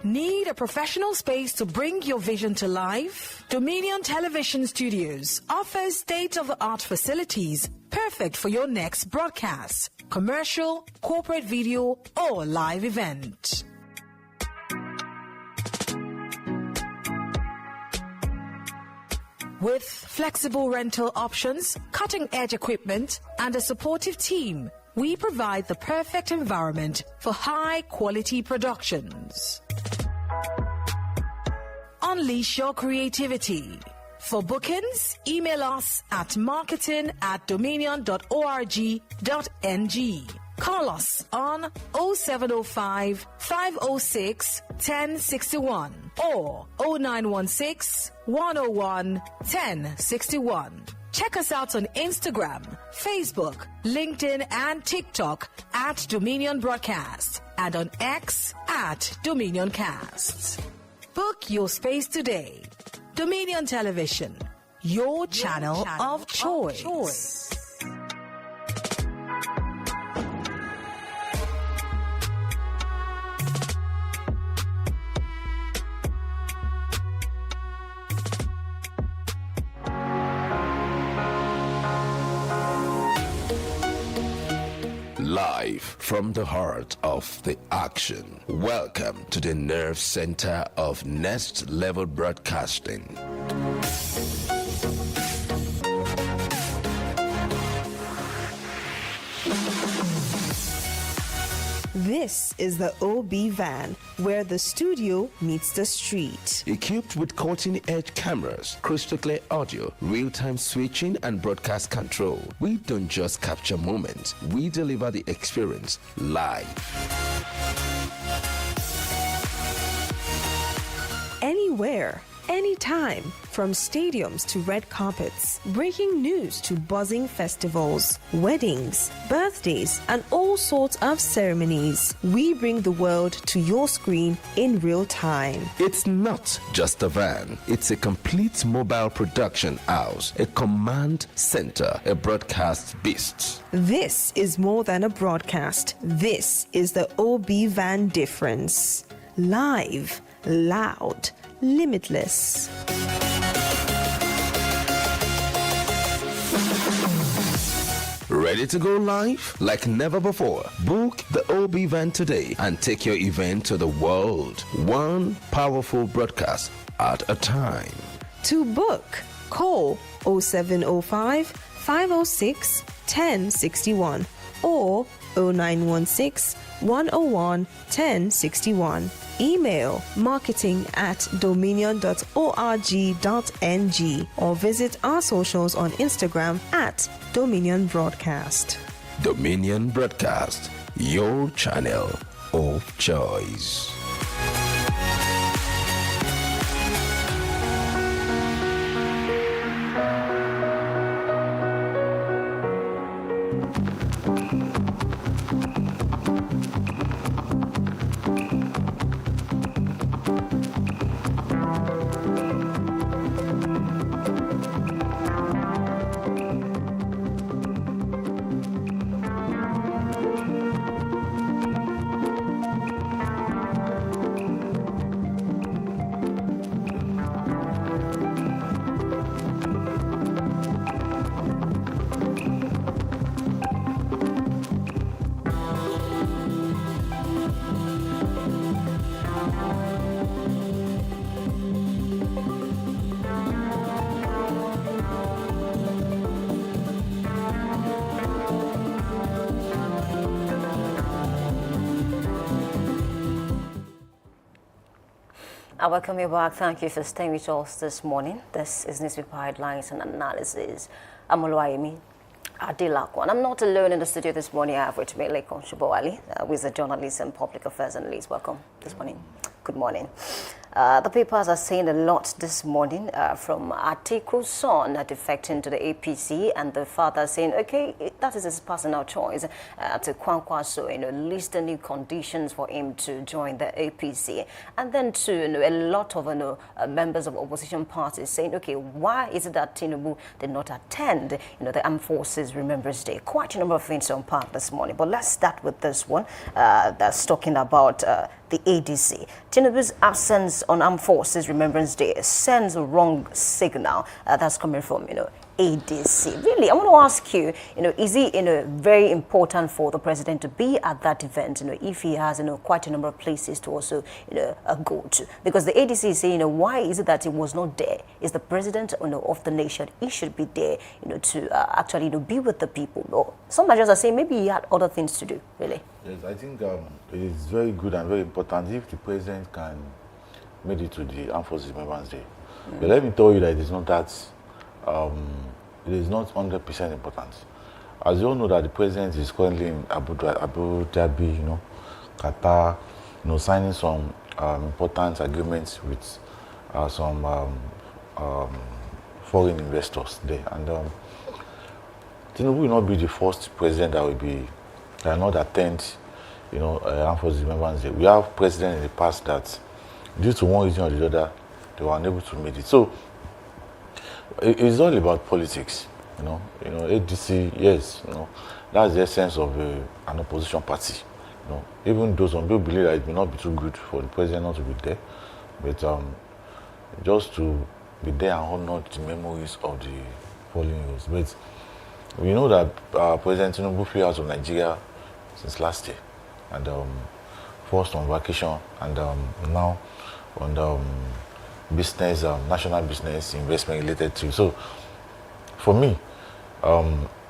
Need a professional space to bring your vision to life? Dominion Television Studios offers state-of-the-art facilities perfect for your next broadcast, commercial, corporate video, or live event. With flexible rental options, cutting-edge equipment, and a supportive team, we provide the perfect environment for high-quality productions. Unleash your creativity. For bookings, email us at marketing@dominion.org.ng. Call us on 0705 506 1061 or 0916 101 1061. Check us out on Instagram, Facebook, LinkedIn, and TikTok at Dominion Broadcast, and on X at Dominion Casts. Book your space today. Dominion Television, your channel of choice. Live from the heart of the action. Welcome to the nerve center of Next Level Broadcasting. This is the OB van, where the studio meets the street. Equipped with cutting-edge cameras, crystal clear audio, real-time switching, and broadcast control, we don't just capture moments, we deliver the experience live. Anywhere, anytime, from stadiums to red carpets, breaking news to buzzing festivals, weddings, birthdays, and all sorts of ceremonies. We bring the world to your screen in real time. It's not just a van, it's a complete mobile production house, a command center, a broadcast beast. This is more than a broadcast. This is the OB van difference. Live, loud, limitless. Ready to go live? Like never before. Book the OB van today and take your event to the world. One powerful broadcast at a time. To book, call 0705 506 1061 or 0916 101 1061. Email marketing@dominion.org.ng or visit our socials on Instagram @Dominion Broadcast. Dominion Broadcast, your channel of choice. I welcome you back. Thank you for staying with us this morning. This is Newspaper Headlines and Analysis. I'm Oluwayemi Adelakwa. And I'm not alone in the studio this morning. I have with me Lekon Shubowali, who is a journalist and public affairs analyst. Welcome this morning. Good morning. The papers are saying a lot this morning, from Atiku's son defecting to the APC and the father saying, okay, that is his personal choice, to Kwankwaso, list the new conditions for him to join the APC. And then to a lot of members of opposition parties saying, okay, why is it that Tinubu did not attend the Armed Forces Remembrance Day? Quite a number of things to unpack this morning, but let's start with this one that's talking about the ADC. Tinubu's absence on Armed Forces Remembrance Day sends a wrong signal. That's coming from, ADC. Really, I want to ask you, is it, very important for the president to be at that event, if he has, quite a number of places to also, go to? Because the ADC is saying, why is it that he was not there? Is the president, of the nation, he should be there, to actually, be with the people. Or some managers are saying maybe he had other things to do, really. Yes, I think it is very good and very important if the president can make it to the Armed Forces Remembrance Day. But let me tell you that it is not that, it is not 100% important. As you all know that the president is currently in Abu Dhabi, Qatar, signing some important agreements with some foreign investors there. And Tinubu will not be the first president that will not attend, Armed Forces Remembrance Day. We have presidents in the past that, due to one reason or the other, they were unable to make it. So it's all about politics, ADC, yes, that's the essence of an opposition party. Even though some people believe that it may not be too good for the president not to be there, but just to be there and honor the memories of the fallen heroes. But we know that President Tinubu flew out of Nigeria since last year, and first on vacation, and now on business, national business investment related to. So for me,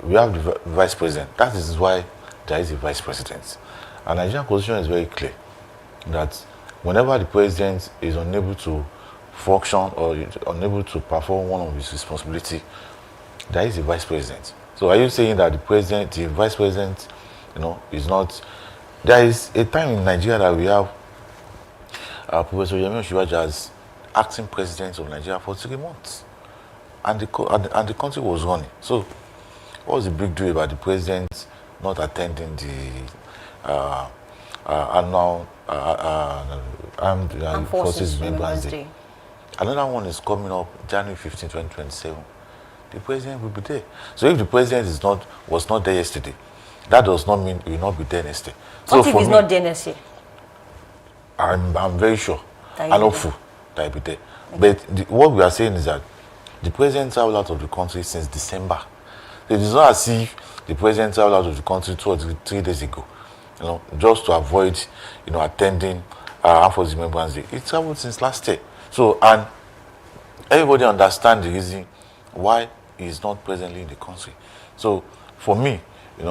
we have the vice president. That is why there is a vice president. And Nigerian constitution is very clear that whenever the president is unable to function or unable to perform one of his responsibility, there is a vice president. So are you saying that the vice president, is not? There is a time in Nigeria that we have Professor Yemi Osinbajo as acting president of Nigeria for 3 months, and the country was running. So what was the big deal about the president not attending the annual Armed Forces Remembrance Day? Another one is coming up January 15, 2027. The president will be there. So if the president was not there yesterday, that does not mean he will not be there next day. So what if he's not there next year? I'm very sure and hopeful that he'll be there. Okay. But what we are saying is that the president traveled out of the country since December. It is not as if the president traveled out of the country 2 or 3 days ago, just to avoid, attending Armed Forces Remembrance Day. He traveled since last year. So, and everybody understands the reason why he is not presently in the country. So, for me, I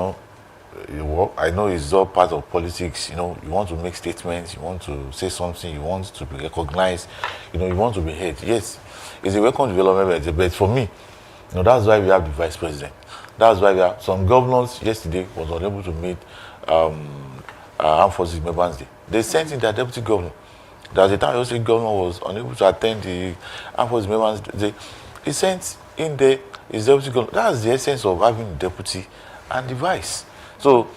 know it's all part of politics. You want to make statements, you want to say something, you want to be recognized, you want to be heard. Yes, it's a welcome development, but for me, that's why we have the vice president. That's why we have some governors yesterday was unable to meet Armed Forces Remembrance Day. They sent in their deputy governor. There was a time the governor was unable to attend the Armed Forces Remembrance Day. He sent in there his deputy governor. That's the essence of having the deputy and the vice. So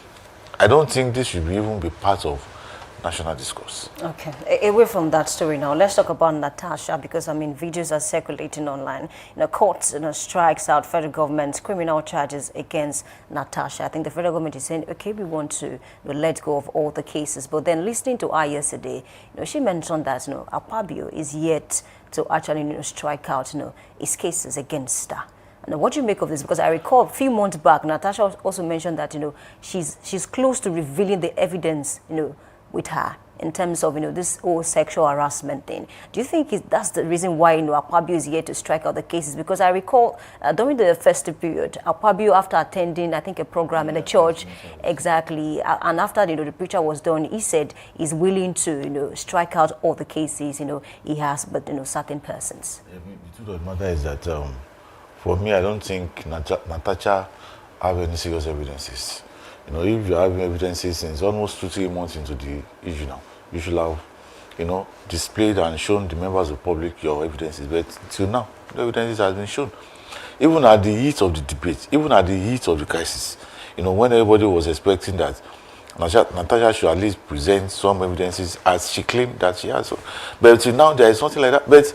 I don't think this should even be part of national discourse. Okay, away from that story now, let's talk about Natasha, because videos are circulating online. Courts strikes out federal government's criminal charges against Natasha. I think the federal government is saying, okay, we want to let go of all the cases. But then listening to her yesterday, she mentioned that Akpabio is yet to actually strike out his cases against her. Now, what do you make of this? Because I recall a few months back, Natasha also mentioned that she's close to revealing the evidence with her in terms of this whole sexual harassment thing. Do you think that's the reason why Akpabio is here to strike out the cases? Because I recall during the festive period, Akpabio, after attending I think a program in a church, exactly, and after the preacher was done, he said he's willing to strike out all the cases he has, but certain persons. The truth of the matter is that for me, I don't think Natasha have any serious evidences. If you have evidences since almost 2-3 months into the issue now, you should have, displayed and shown the members of the public your evidences. But till now, the evidences has been shown. Even at the heat of the debate, even at the heat of the crisis, when everybody was expecting that Natasha should at least present some evidences as she claimed that she has. But till now, there is nothing like that. But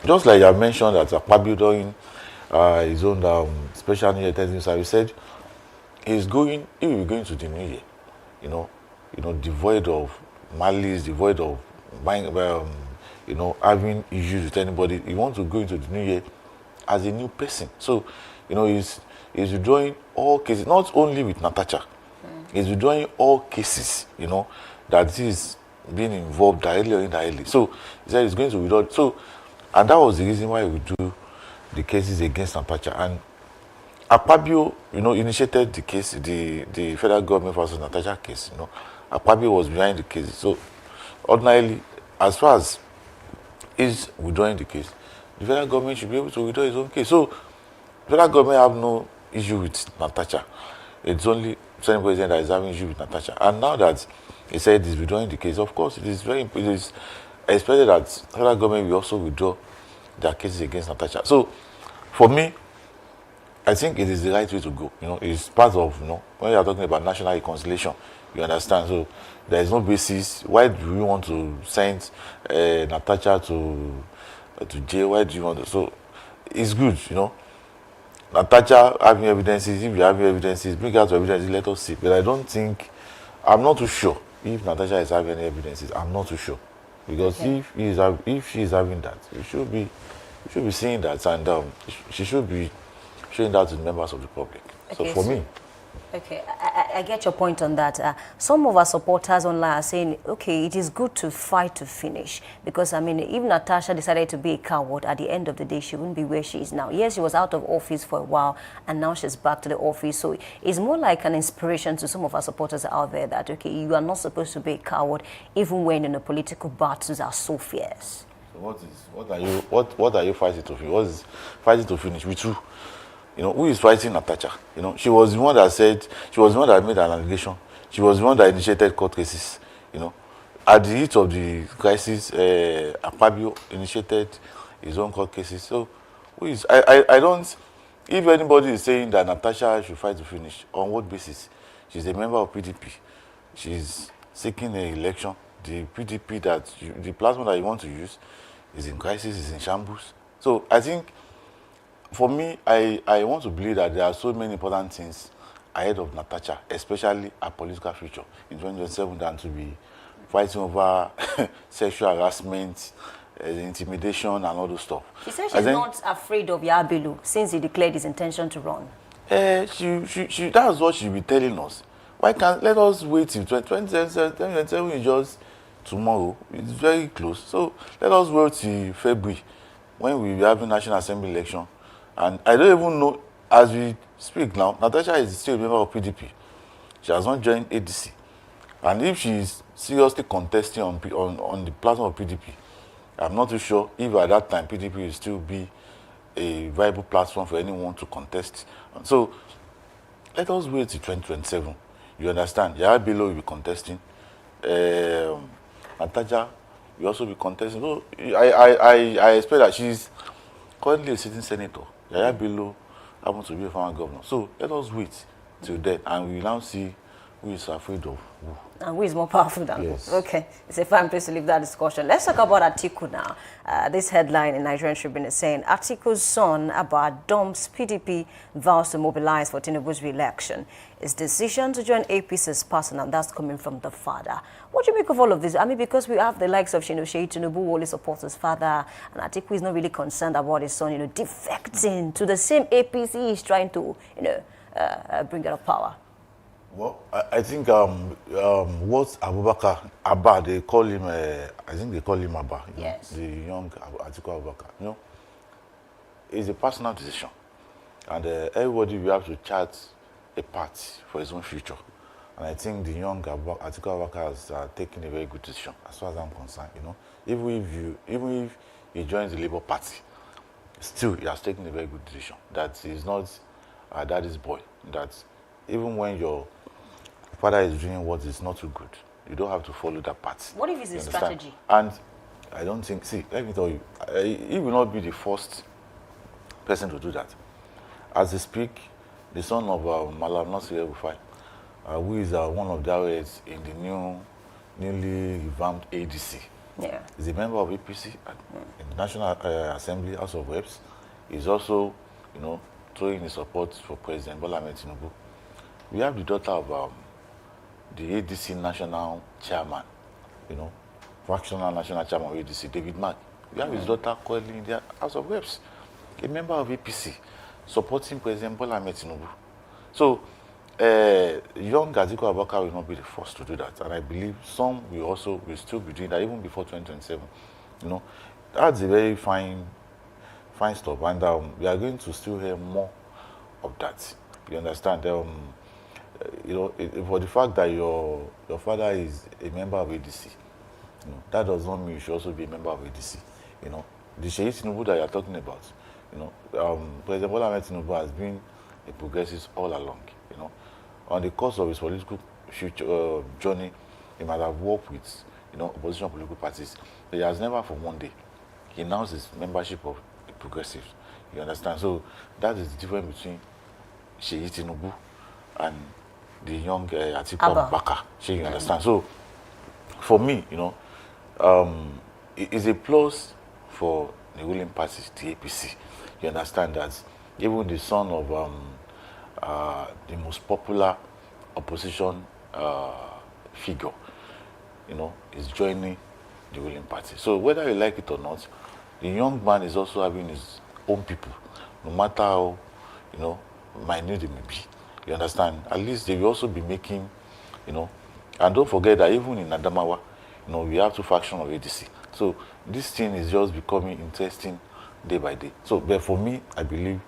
just like I mentioned that Akpabio during his own special New Year testing service said, he will be going to the New Year, devoid of malice, devoid of having issues with anybody. He wants to go into the New Year as a new person. So, he's withdrawing all cases, not only with Natasha. He's withdrawing all cases, that is being involved directly or indirectly. So he said he's going to withdraw. So, and that was the reason why we do the cases against Natasha. And Akpabio, initiated the case, the federal government versus Natasha case. Akpabio was behind the case. So, ordinarily, as far as is withdrawing the case, the federal government should be able to withdraw his own case. So, the federal government have no issue with Natasha. It's only Senate President that is having issue with Natasha. And now that he said he's withdrawing the case, of course, it is expected that the federal government will also withdraw their cases against Natasha. So, for me, I think it is the right way to go. It's part of, when you are talking about national reconciliation, you understand. So there is no basis. Why do we want to send Natasha to jail? Why do you want to? So it's good, Natasha having evidences, if you have evidences, bring out evidences, let us see. But I'm not too sure if Natasha is having any evidences. I'm not too sure. Because if she is having that, you should be seeing that, and she should be showing that to the members of the public. Okay, so for me, Okay, I get your point on that. Some of our supporters online are saying, okay, it is good to fight to finish. Because, I mean, if Natasha decided to be a coward, at the end of the day, she wouldn't be where she is now. Yes, she was out of office for a while, and now she's back to the office. So it's more like an inspiration to some of our supporters out there that, okay, you are not supposed to be a coward, even when the political battles are so fierce. So what are you fighting to finish? What is fighting to finish with who? You know, who is fighting Natasha? You know, she was the one that said, she was the one that made an allegation. She was the one that initiated court cases. You know, at the heat of the crisis, Akpabio initiated his own court cases. So, who is? I don't. If anybody is saying that Natasha should fight to finish, on what basis? She's a member of PDP. She's seeking an election. The PDP the platform that you want to use is in crisis, is in shambles. So I think, for me, I want to believe that there are so many important things ahead of Natasha, especially her political future in 2027, than to be fighting over sexual harassment, intimidation, and all those stuff. She said she's not afraid of Yabelu since he declared his intention to run. That's what she'll be telling us. Why can't let us wait till 2027 is just tomorrow. It's very close. So let us wait till February when we will be having National Assembly election. And I don't even know, as we speak now, Natasha is still a member of PDP. She has not joined ADC. And if she is seriously contesting on the platform of PDP, I'm not too sure if at that time PDP will still be a viable platform for anyone to contest. So let us wait till 2027. You understand? Yaya Bello will be contesting. Natasha will also be contesting. So I expect that she's currently a sitting senator. Yaya Bello happens to be a former governor. So let us wait till then, and we will now see who is afraid of who. And who is more powerful than Yes. who? Okay, it's a fine place to leave that discussion. Let's talk about Atiku now. This headline in Nigerian Tribune is saying, Atiku's son, Abba, dumps PDP, vows to mobilize for Tinubu's re-election. His decision to join APC is personal, that's coming from the father. What do you make of all of this? I mean, because we have the likes of Sheyi Tinubu, who only supports his father, and Atiku is not really concerned about his son, defecting to the same APC he's trying to, bring out of power. Well, I think what Abba, they call him, I think they call him Abba. Yes. The young Atiku Abubakar. It's a personal decision. And everybody will have to chart a path for his own future. And I think the young Atiku Abubakar has taken a very good decision, as far as I'm concerned. Even if he joins the Labour Party, still he has taken a very good decision. That he's not daddy's boy. That even when your father is doing what is not too good, you don't have to follow that path. What if it's a strategy? And I don't think, let me tell you, he will not be the first person to do that. As they speak, the son of Malam Nasir Rufai, who is one of the delegates in the newly revamped ADC, is a member of APC in the National Assembly, House of Reps. He's also, throwing his support for President Bola Ahmed Tinubu. We have the daughter of the ADC national chairman, fractional national chairman of ADC, David Mark. We have his daughter currently in the House of Reps, a member of APC, supporting President Bola Ahmed Tinubu. So, young Atiku Abubakar will not be the first to do that, and I believe some will still be doing that even before 2027. That's a very fine stuff, and we are going to still hear more of that. You understand? For the fact that your father is a member of ADC, that does not mean you should also be a member of ADC. The Sheyi Tinubu that you are talking about, President Bola Ahmed Tinubu has been a progressive all along. On the course of his political future journey, he might have worked with opposition political parties. But he has never, for one day, he announced his membership of the progressives. You understand? So that is the difference between Sheyi Tinubu and the young Atiku Abubakar. You understand? So for me, it is a plus for the ruling party, the APC. You understand that even the son of the most popular opposition figure, is joining the ruling party. So whether you like it or not, the young man is also having his own people, no matter how, minute they may be. You understand? At least they will also be making, you know, and don't forget that even in Adamawa, you know, we have two factions of ADC. So this thing is just becoming interesting day by day. So, but for me, I believe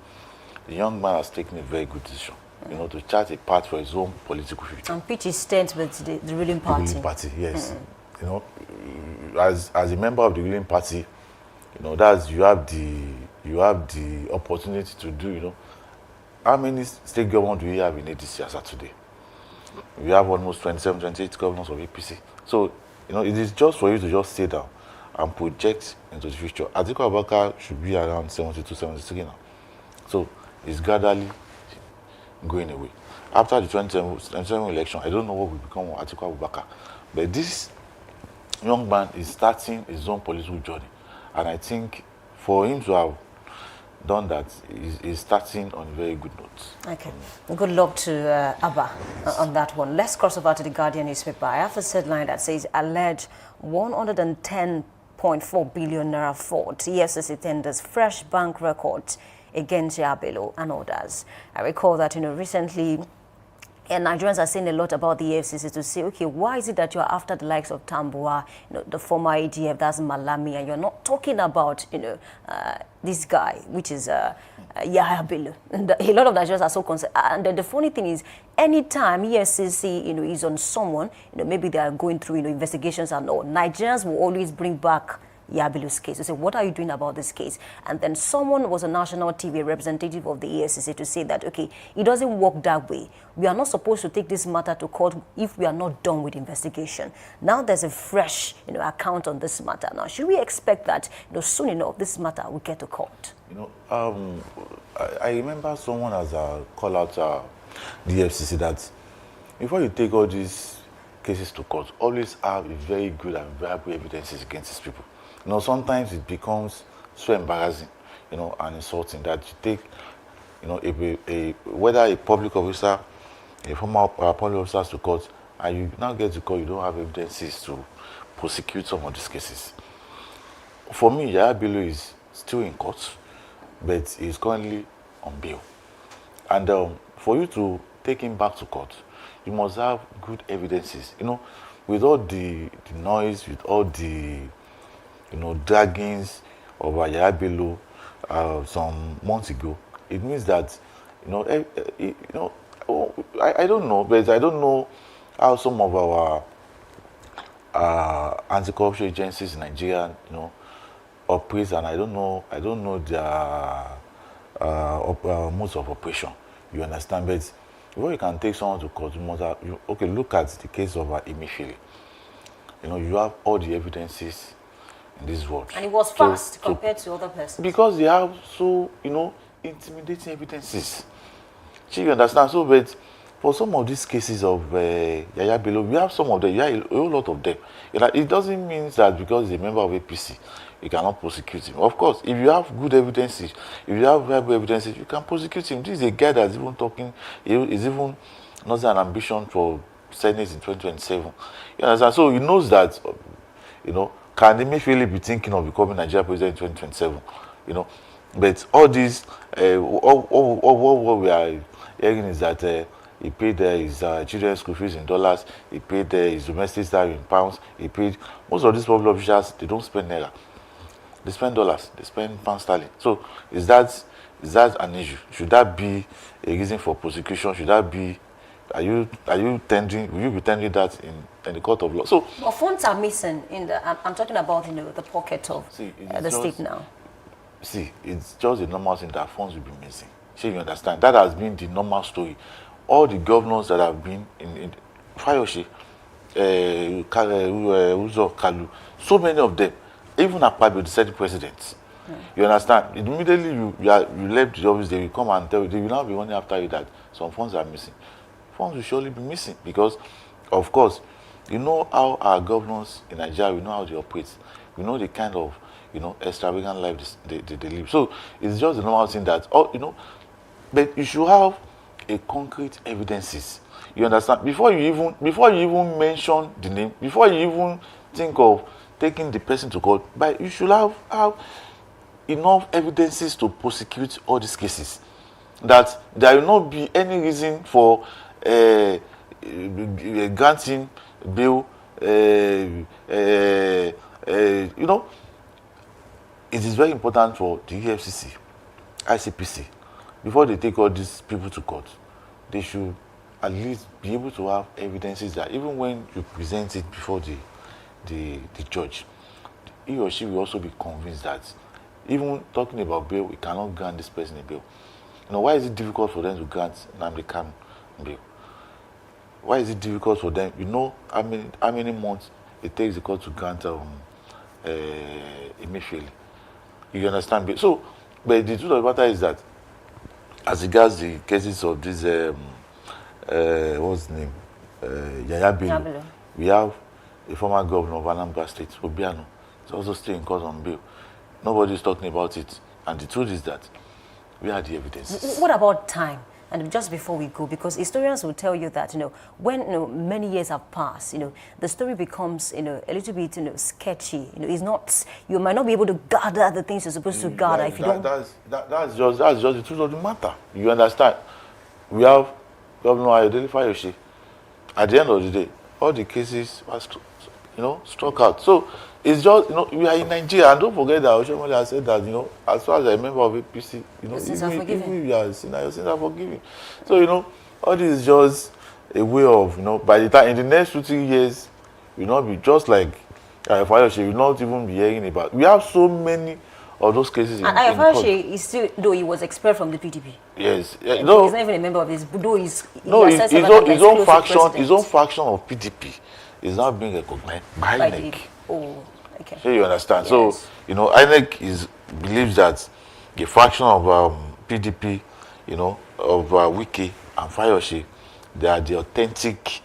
the young man has taken a very good decision, you know, to chart a path for his own political future. And pitch his stance with the ruling party. The ruling party, yes. You know, as a member of the ruling party, you know, that's you have the opportunity to do, you know, how many state government do we have in ADC as of today? We have almost 27, 28 governors of APC. So, you know, it is just for you to just stay down and project into the future. Atiku Abubakar should be around 72, 73 now. So, it's gradually going away. After the 2027 election, I don't know what will become of Atiku Abubakar. But this young man is starting his own political journey. And I think for him to have done that, is starting on a very good note. Okay. Good luck to Abba on that one. Let's cross over to the Guardian newspaper. I have a headline that says alleged 110.4 billion naira fraud. EFCC tenders fresh bank records against Yabelo and others. I recall that, you know, recently, and Nigerians are saying a lot about the EFCC to say, okay, why is it that you're after the likes of Tambuwa, you know, the former ADF, that's Malami, and you're not talking about, you know, this guy, which is Yahya Bello. And a lot of Nigerians are so concerned. And the funny thing is, anytime EFCC, you know, is on someone, you know, maybe they are going through, you know, investigations and all, Nigerians will always bring back Yabelu's case. They say, what are you doing about this case? And then someone was a national TV representative of the EFCC to say that, okay, it doesn't work that way. We are not supposed to take this matter to court if we are not done with investigation. Now there's a fresh, you know, account on this matter. Now, should we expect that, you know, soon enough this matter will get to court? You know, I remember someone has called out the EFCC that before you take all these cases to court, always have a very good and viable evidences against these people. You know, sometimes it becomes so embarrassing, you know, and insulting that you take, you know, whether a public officer, a former public officer to court, and you now get to court, you don't have evidences to prosecute some of these cases. For me, Yahya Bello is still in court, but he's currently on bail. And for you to take him back to court, you must have good evidences. You know, with all the noise, with all the, you know, draggings of Yahya Bello some months ago, it means that, you know, I don't know, but I don't know how some of our anti-corruption agencies in Nigeria, you know, operate, and I don't know their modes of operation. You understand? But before you can take someone to court, you must have, okay, look at the case of Emefiele. You know, you have all the evidences in this world. And it was fast compared to other persons. Because they have so, you know, intimidating evidences. You understand? So, but for some of these cases of Yahya Bello, we have some of them, a whole lot of them. It doesn't mean that because he's a member of APC, you cannot prosecute him. Of course, if you have good evidences, if you have viable evidences, you can prosecute him. This is a guy that's even talking, is even not an ambition for Senate in 2027. You understand? So he knows that, you know, can Emefiele be thinking of becoming Nigeria president in 2027? You know, but all these, what we are hearing is that he paid his children's school fees in dollars, he paid his domestic salary in pounds, he paid, most of these public officials, they don't spend naira. They spend dollars, they spend pound sterling. So is that an issue? Should that be a reason for prosecution? Should that be, will you be tendering that in the court of law? So but funds are missing in the, I'm talking about, you know, the pocket of the state now. See, it's just a normal thing that funds will be missing. You understand? That has been the normal story. All the governors that have been in Fayoshe, Uzo, Kalu, so many of them, even Akpabio, the Senate president. You understand? Immediately you left the office, they will come and tell you, they will now be running after you that some funds are missing. Funds will surely be missing because, of course, you know how our governors in Nigeria, we know how they operate. We know the kind of, you know, extravagant life they live. So it's just a normal thing that, you know, but you should have a concrete evidences. You understand? Before you even mention the name, before you even think of taking the person to court, but you should have enough evidences to prosecute all these cases. that there will not be any reason for granting bail. You know, it is very important for the EFCC, ICPC, before they take all these people to court, they should at least be able to have evidences that even when you present it before the judge, he or she will also be convinced that even talking about bail, we cannot grant this person a bail. You know, why is it difficult for them to grant Nnamdi Kanu bail? Why is it difficult for them? You know how many months it takes the court to grant Emefiele. You understand? So, but the truth of the matter is that as regards the cases of this, what's his name? Yaya Bello. We have a former governor of Anambra State, Obiano. He's also still in court on bail. Nobody is talking about it. And the truth is that we have the evidence. What about time? And just before we go, because historians will tell you that, when many years have passed, the story becomes, a little bit, sketchy. It's not, you might not be able to gather the things you're supposed to gather if you don't. That's just the truth of the matter. You understand? We have Governor Ayodele Fayose. At the end of the day, all the cases were, struck out. So it's just, we are in Nigeria, and don't forget that Oshomole has said that, as far as I remember of APC, even if you are a sinner, your sins are forgiven. So, all this is just a way of, by the time, in the next 2-3 years, will not be just like Fayose, will not even be hearing about. We have so many of those cases in court. And Fayose is still, though he was expelled from the PDP. Yes. He's not even a member of this, though his own faction of PDP is now being recognized by INEC. Oh, okay. So you understand? Yes. So, INEC believes that the faction of PDP, of Wike and Fayose, they are the authentic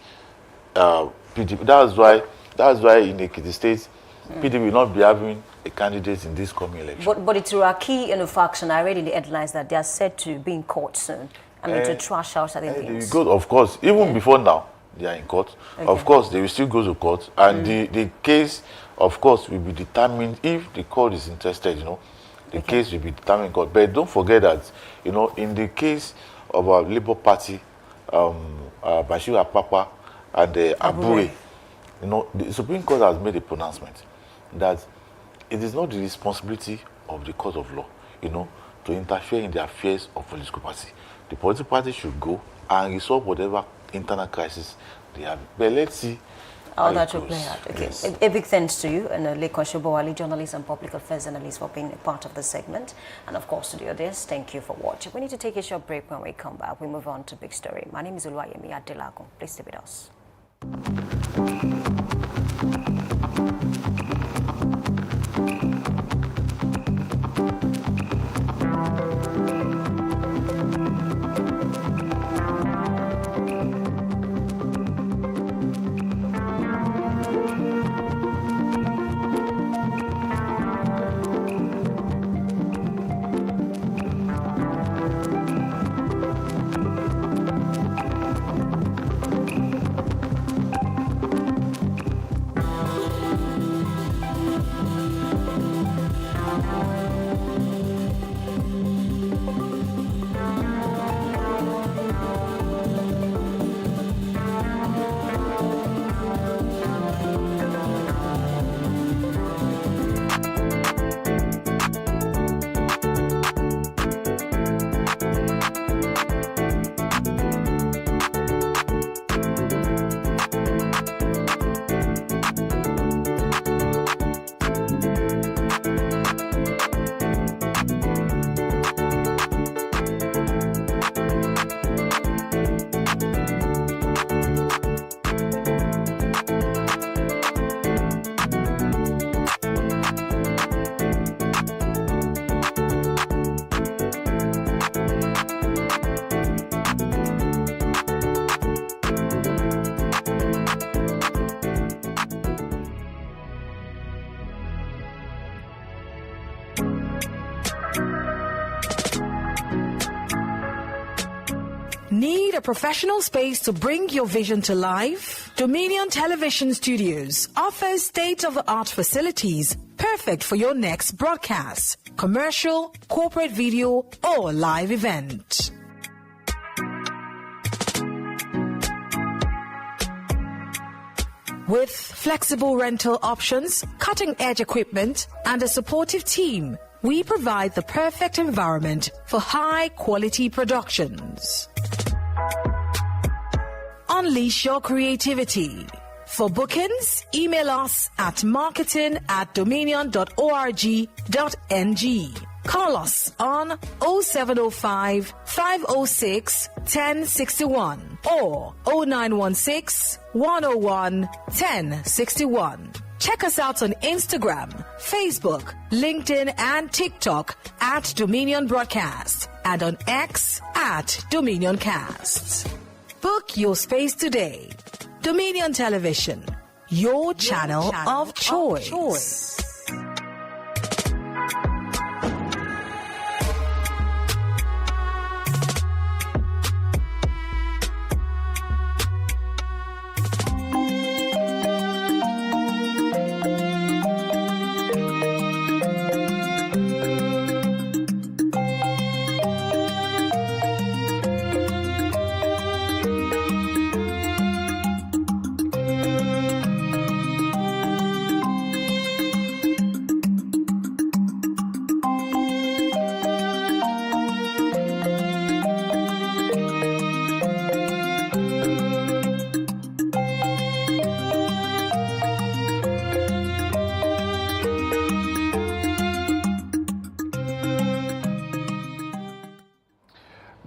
PDP. That's why in Ekiti State, PDP will not be having a candidate in this coming election. But it's Iraqi faction. I read in the headlines that they are said to be in court soon. To trash out certain things. Good, of course. Even before now, they are in court. Okay. Of course, they will still go to court. And the case, of course, will be determined if the court is interested, The case will be determined in court. But don't forget that, in the case of our Labour Party, Bashir Apapa and Abure, the Supreme Court has made a pronouncement that it is not the responsibility of the court of law, to interfere in the affairs of political party. The political party should go and resolve whatever internal crisis they have. But let's see how that will play out. Okay. Yes. A big thanks to you, and Lekon Shobowale, journalist and public affairs analyst, for being a part of the segment. And of course, to the audience, thank you for watching. We need to take a short break. When we come back, we move on to Big Story. My name is Oluwayemi Adelagun. Please stay with us. Need a professional space to bring your vision to life? Dominion Television Studios offers state-of-the-art facilities perfect for your next broadcast, commercial, corporate video, or live event. With flexible rental options, cutting-edge equipment, and a supportive team, we provide the perfect environment for high-quality productions. Unleash your creativity. For bookings, email us at marketing@dominion.org.ng. Call us on 0705 506 1061 or 0916 101 1061. Check us out on Instagram, Facebook, LinkedIn, and TikTok at Dominion Broadcast and on X at Dominion Cast. Book your space today. Dominion Television, your channel of choice.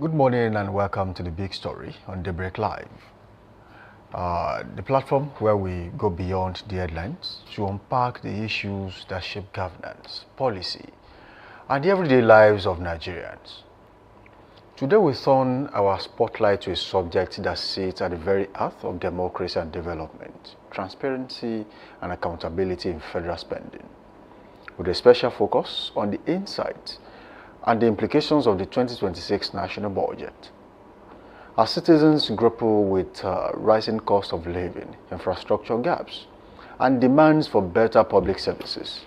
Good morning and welcome to the Big Story on Daybreak Live. The platform where we go beyond the headlines to unpack the issues that shape governance, policy, and the everyday lives of Nigerians. Today we turn our spotlight to a subject that sits at the very heart of democracy and development, transparency and accountability in federal spending, with a special focus on the insights and the implications of the 2026 national budget. As citizens grapple with rising cost of living, infrastructure gaps, and demands for better public services,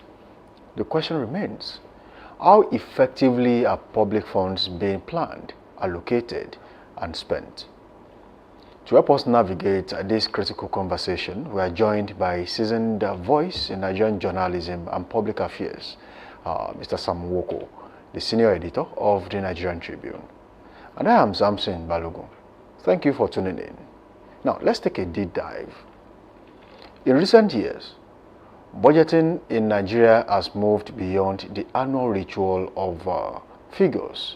the question remains, how effectively are public funds being planned, allocated, and spent? To help us navigate this critical conversation, we are joined by a seasoned voice in Nigerian journalism and public affairs, Mr. Sam Woko, the senior editor of the Nigerian Tribune. And I am Samson Balogun. Thank you for tuning in. Now, let's take a deep dive. In recent years, budgeting in Nigeria has moved beyond the annual ritual of figures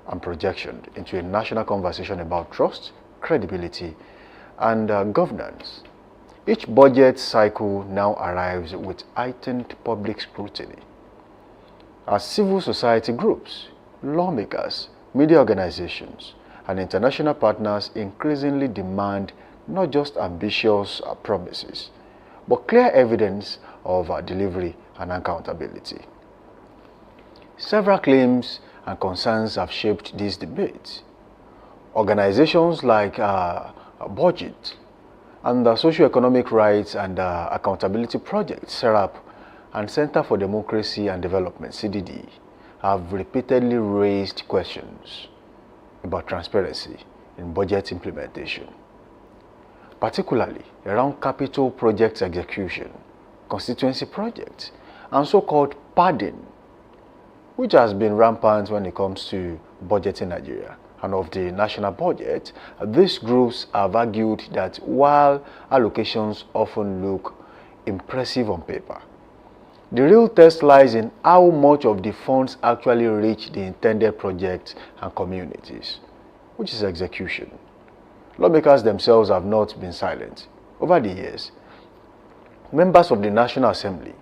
and projection into a national conversation about trust, credibility, and governance. Each budget cycle now arrives with heightened public scrutiny, as civil society groups, lawmakers, media organizations, and international partners increasingly demand not just ambitious promises, but clear evidence of delivery and accountability. Several claims and concerns have shaped these debates. Organizations like Budget and the Socio-Economic Rights and Accountability Project, SERAP, and Center for Democracy and Development, CDD, have repeatedly raised questions about transparency in budget implementation, particularly around capital projects execution, constituency projects, and so-called padding, which has been rampant when it comes to budget in Nigeria. And of the national budget, these groups have argued that while allocations often look impressive on paper, the real test lies in how much of the funds actually reach the intended projects and communities, which is execution. Lawmakers themselves have not been silent. Over the years, members of the National Assembly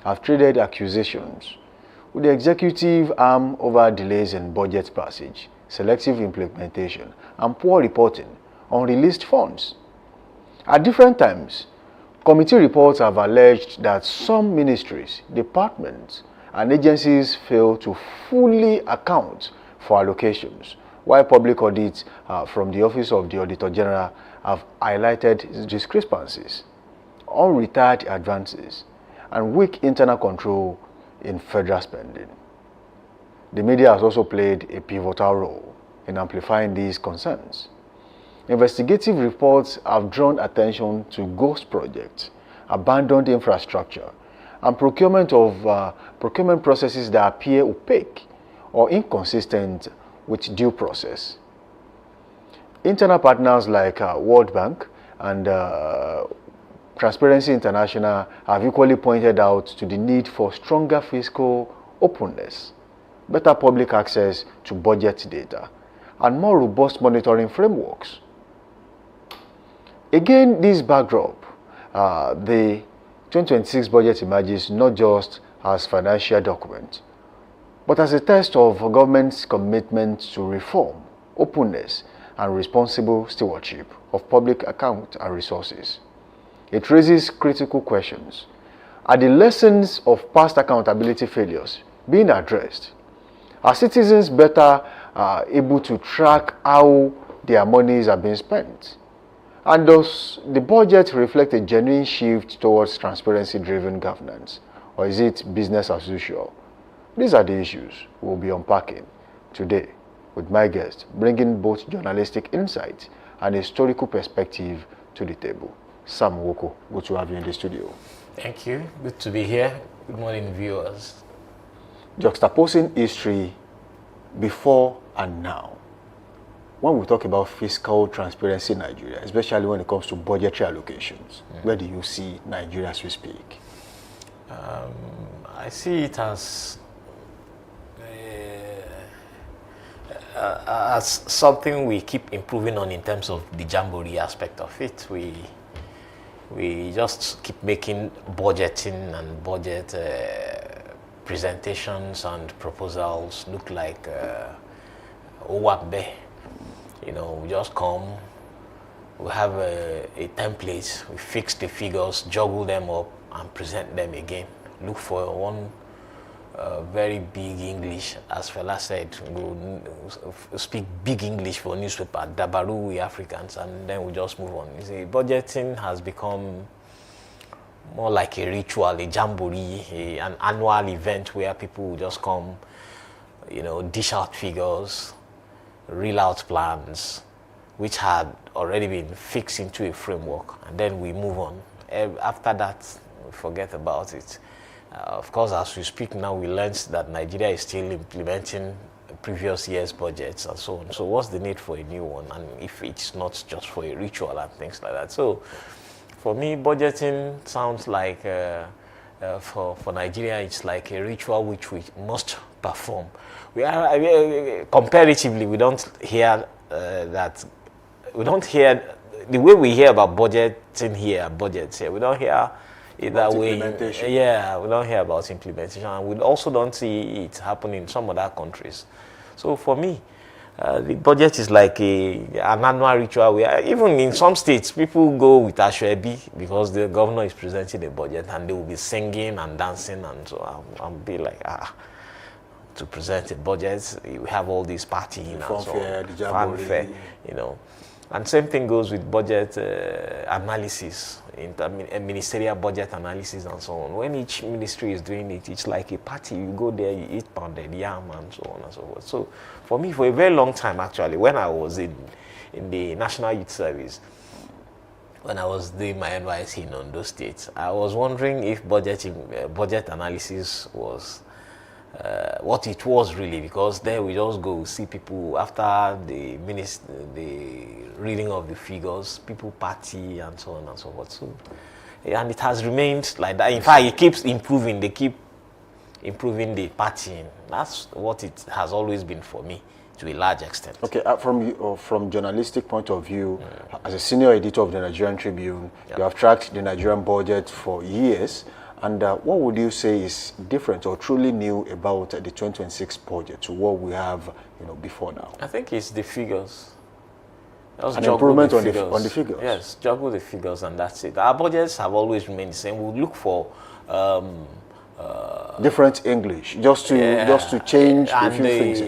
have traded accusations with the executive arm over delays in budget passage, selective implementation, and poor reporting on released funds. At different times, committee reports have alleged that some ministries, departments, and agencies fail to fully account for allocations, while public audits from the Office of the Auditor General have highlighted discrepancies, unretired advances, and weak internal control in federal spending. The media has also played a pivotal role in amplifying these concerns. Investigative reports have drawn attention to ghost projects abandoned infrastructure, and procurement processes that appear opaque or inconsistent with due process. Internal partners like World Bank and Transparency International have equally pointed out to the need for stronger fiscal openness, better public access to budget data, and more robust monitoring frameworks. Again, this backdrop, the 2026 budget emerges not just as financial document, but as a test of government's commitment to reform, openness, and responsible stewardship of public account and resources. It raises critical questions. Are the lessons of past accountability failures being addressed? Are citizens better able to track how their monies are being spent? And does the budget reflect a genuine shift towards transparency-driven governance? Or is it business as usual? These are the issues we'll be unpacking today with my guest, bringing both journalistic insight and historical perspective to the table. Sam Woko, good to have you in the studio. Thank you. Good to be here. Good morning, viewers. Juxtaposing history before and now. When we talk about fiscal transparency in Nigeria, especially when it comes to budgetary allocations, where do you see Nigeria as we speak? I see it as something we keep improving on in terms of the jamboree aspect of it. We just keep making budgeting and budget presentations and proposals look like Owambe. You know, we just come, we have a template, we fix the figures, juggle them up, and present them again. Look for one very big English, as Fela said, we'll speak big English for newspaper, Dabaru we Africans, and then we just move on. You see, budgeting has become more like a ritual, a jamboree, an annual event where people will just come, you know, dish out figures, reel out plans, which had already been fixed into a framework, and then we move on. After that, we forget about it. Of course, as we speak now, we learned that Nigeria is still implementing previous year's budgets and so on. So what's the need for a new one? And if it's not just for a ritual and things like that. So for me, budgeting sounds like, for Nigeria, it's like a ritual which we must perform. Comparatively, we don't hear that. We don't hear the way we hear about budgeting here, budgets here. We don't hear it that way. Yeah, we don't hear about implementation, and we also don't see it happen in some other countries. So for me, the budget is like an annual ritual where even in some states, people go with Ashwebi because the governor is presenting the budget, and they will be singing and dancing, and so I'll be like, to present a budget, you have all these partying and so on, fanfare, you know. And same thing goes with budget analysis, ministerial budget analysis and so on. When each ministry is doing it, it's like a party. You go there, you eat pounded yam and so on and so forth. So for me, for a very long time actually, when I was in the National Youth Service, when I was doing my NYSC in Ondo State, I was wondering if budget analysis was what it was really, because there we just go see people after the reading of the figures, people party and so on and so forth. So, and it has remained like that. In fact, it keeps improving. They keep improving the partying. That's what it has always been for me, to a large extent. Okay, from journalistic point of view, as a senior editor of the Nigerian Tribune, you have tracked the Nigerian budget for years. And what would you say is different or truly new about the 2026 budget to what we have, before now? I think it's the figures. An improvement on the figures. Yes, juggle the figures, and that's it. Our budgets have always remained the same. We look for different English, just to change a few things.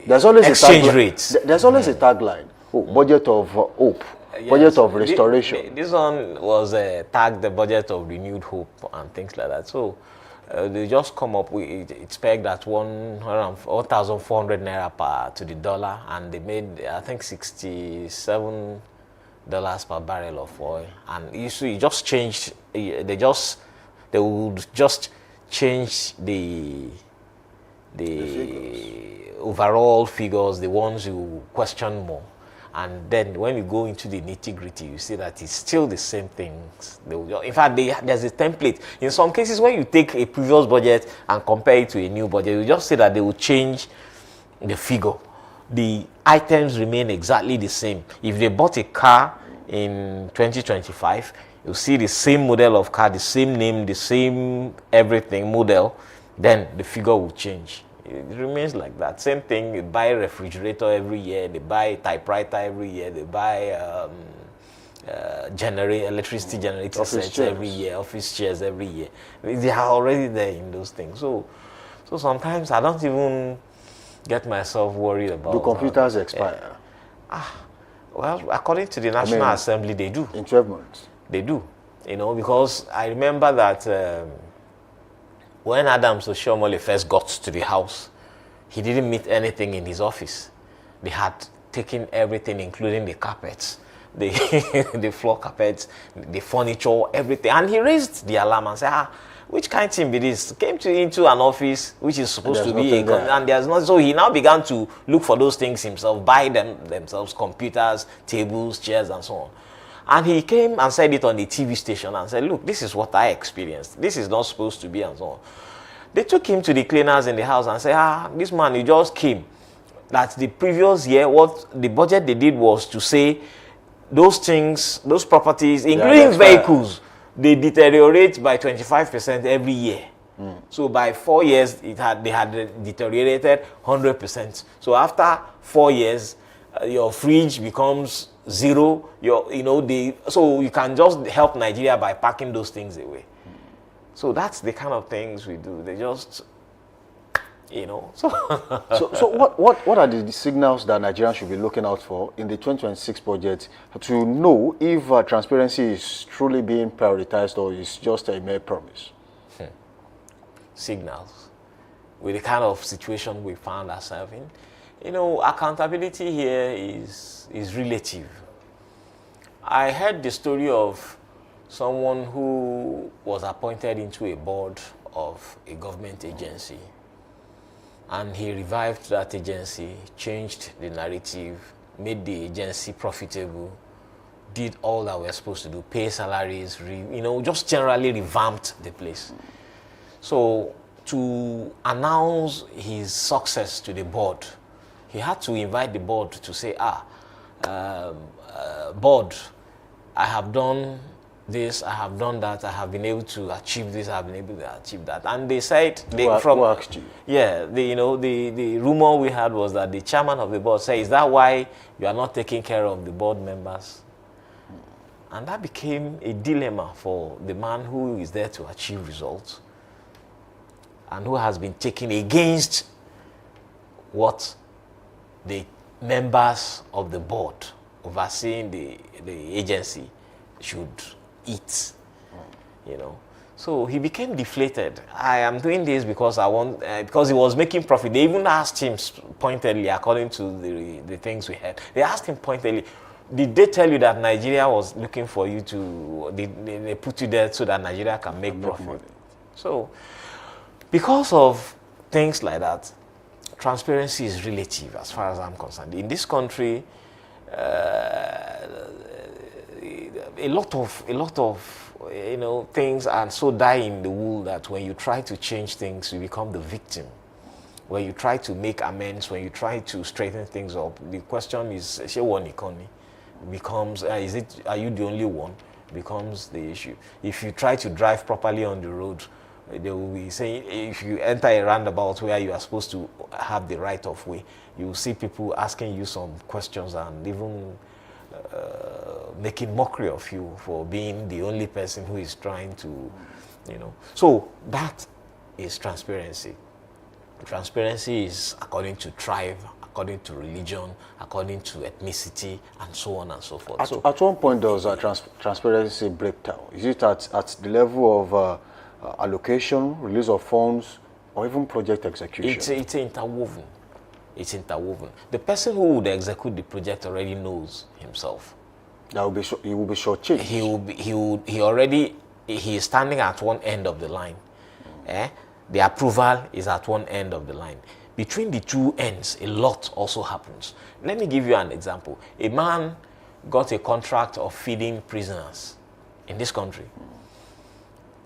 There's always exchange rates. There's always a tagline. Budget of hope. Yes. Budget of restoration. This one was tagged the budget of renewed hope and things like that. So they just come up with it's pegged at 1,400 naira to the dollar, and they made, I think, 67 per barrel of oil, and you just changed. They would just change the overall figures, the ones you question more. And then when you go into the nitty-gritty, you see that it's still the same things. In fact, there's a template. In some cases, when you take a previous budget and compare it to a new budget, you just say that they will change the figure. The items remain exactly the same. If they bought a car in 2025, you see the same model of car, the same name, the same everything model, then the figure will change. It remains like that. Same thing, you buy a refrigerator every year, they buy a typewriter every year, they buy electricity generator sets every year, office chairs every year. They are already there in those things. So sometimes I don't even get myself worried about. Do computers expire? Well, according to the National Assembly, they do. In 12 months? They do. Because I remember that when Adams Oshiomhole first got to the house, he didn't meet anything in his office. They had taken everything, including the carpets, the floor carpets, the furniture, everything. And he raised the alarm and said, which kind of thing be this? Came into an office which is supposed to be and there's not. So he now began to look for those things himself, buy themselves, computers, tables, chairs, and so on. And he came and said it on the TV station and said, look, this is what I experienced. This is not supposed to be, and so on. They took him to the cleaners in the house and said, this man, he just came. That the previous year, what the budget they did was to say those things, those properties, including vehicles, they deteriorate by 25% every year. So by 4 years, they had deteriorated 100%. So after 4 years, your fridge becomes zero. So you can just help Nigeria by packing those things away. So that's the kind of things we do. They just, So what are the signals that Nigerians should be looking out for in the 2026 budget to know if transparency is truly being prioritized or is just a mere promise? Signals. With the kind of situation we found ourselves in. Accountability here is relative. I heard the story of someone who was appointed into a board of a government agency, and he revived that agency, changed the narrative, made the agency profitable, did all that we're supposed to do, pay salaries, just generally revamped the place. So to announce his success to the board, he had to invite the board to say, board, I have done this, I have done that, I have been able to achieve this, I have been able to achieve that. And they said, who asked you? Yeah, the rumor we had was that the chairman of the board said, is that why you are not taking care of the board members? And that became a dilemma for the man who is there to achieve results and who has been taken against what the members of the board overseeing the agency should eat, So he became deflated. I am doing this because I want, because he was making profit. They even asked him pointedly, according to the things we had. They asked him pointedly, did they tell you that Nigeria was looking for you to, they put you there so that Nigeria can make profit? So, because of things like that, transparency is relative as far as I'm concerned. In this country, a lot of things are so dyed in the wool that when you try to change things, you become the victim. When you try to make amends, when you try to straighten things up, the question is, becomes, are you the only one? Becomes the issue. If you try to drive properly on the road, they will be saying, if you enter a roundabout where you are supposed to have the right of way, you will see people asking you some questions and even making mockery of you for being the only person who is trying to, So that is transparency. Transparency is according to tribe, according to religion, according to ethnicity, and so on and so forth. At one point, does transparency break down? Is it at the level of allocation, release of funds, or even project execution? It's interwoven. It's interwoven. The person who would execute the project already knows himself. He will be shortchanged. He is standing at one end of the line. The approval is at one end of the line. Between the two ends, a lot also happens. Let me give you an example. A man got a contract of feeding prisoners in this country,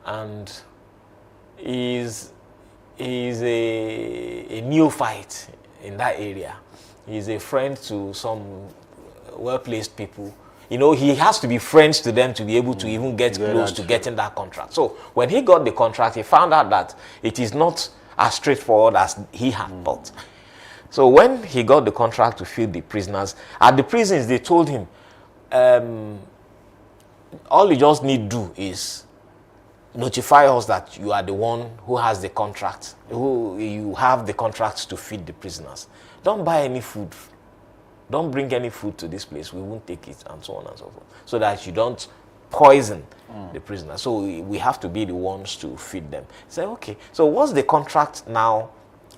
and is a neophyte in that area. He's a friend to some well-placed people. You know, he has to be friends to them to be able to even get close to getting that contract. So when he got the contract, he found out that it is not as straightforward as he had thought. So when he got the contract to feed the prisoners, at the prisons they told him, all you just need to do is notify us that you are the one who has the contract, who you have the contract to feed the prisoners. Don't buy any food. Don't bring any food to this place. We won't take it, and so on and so forth. So that you don't poison the prisoners. So we have to be the ones to feed them. Say, okay. So what's the contract now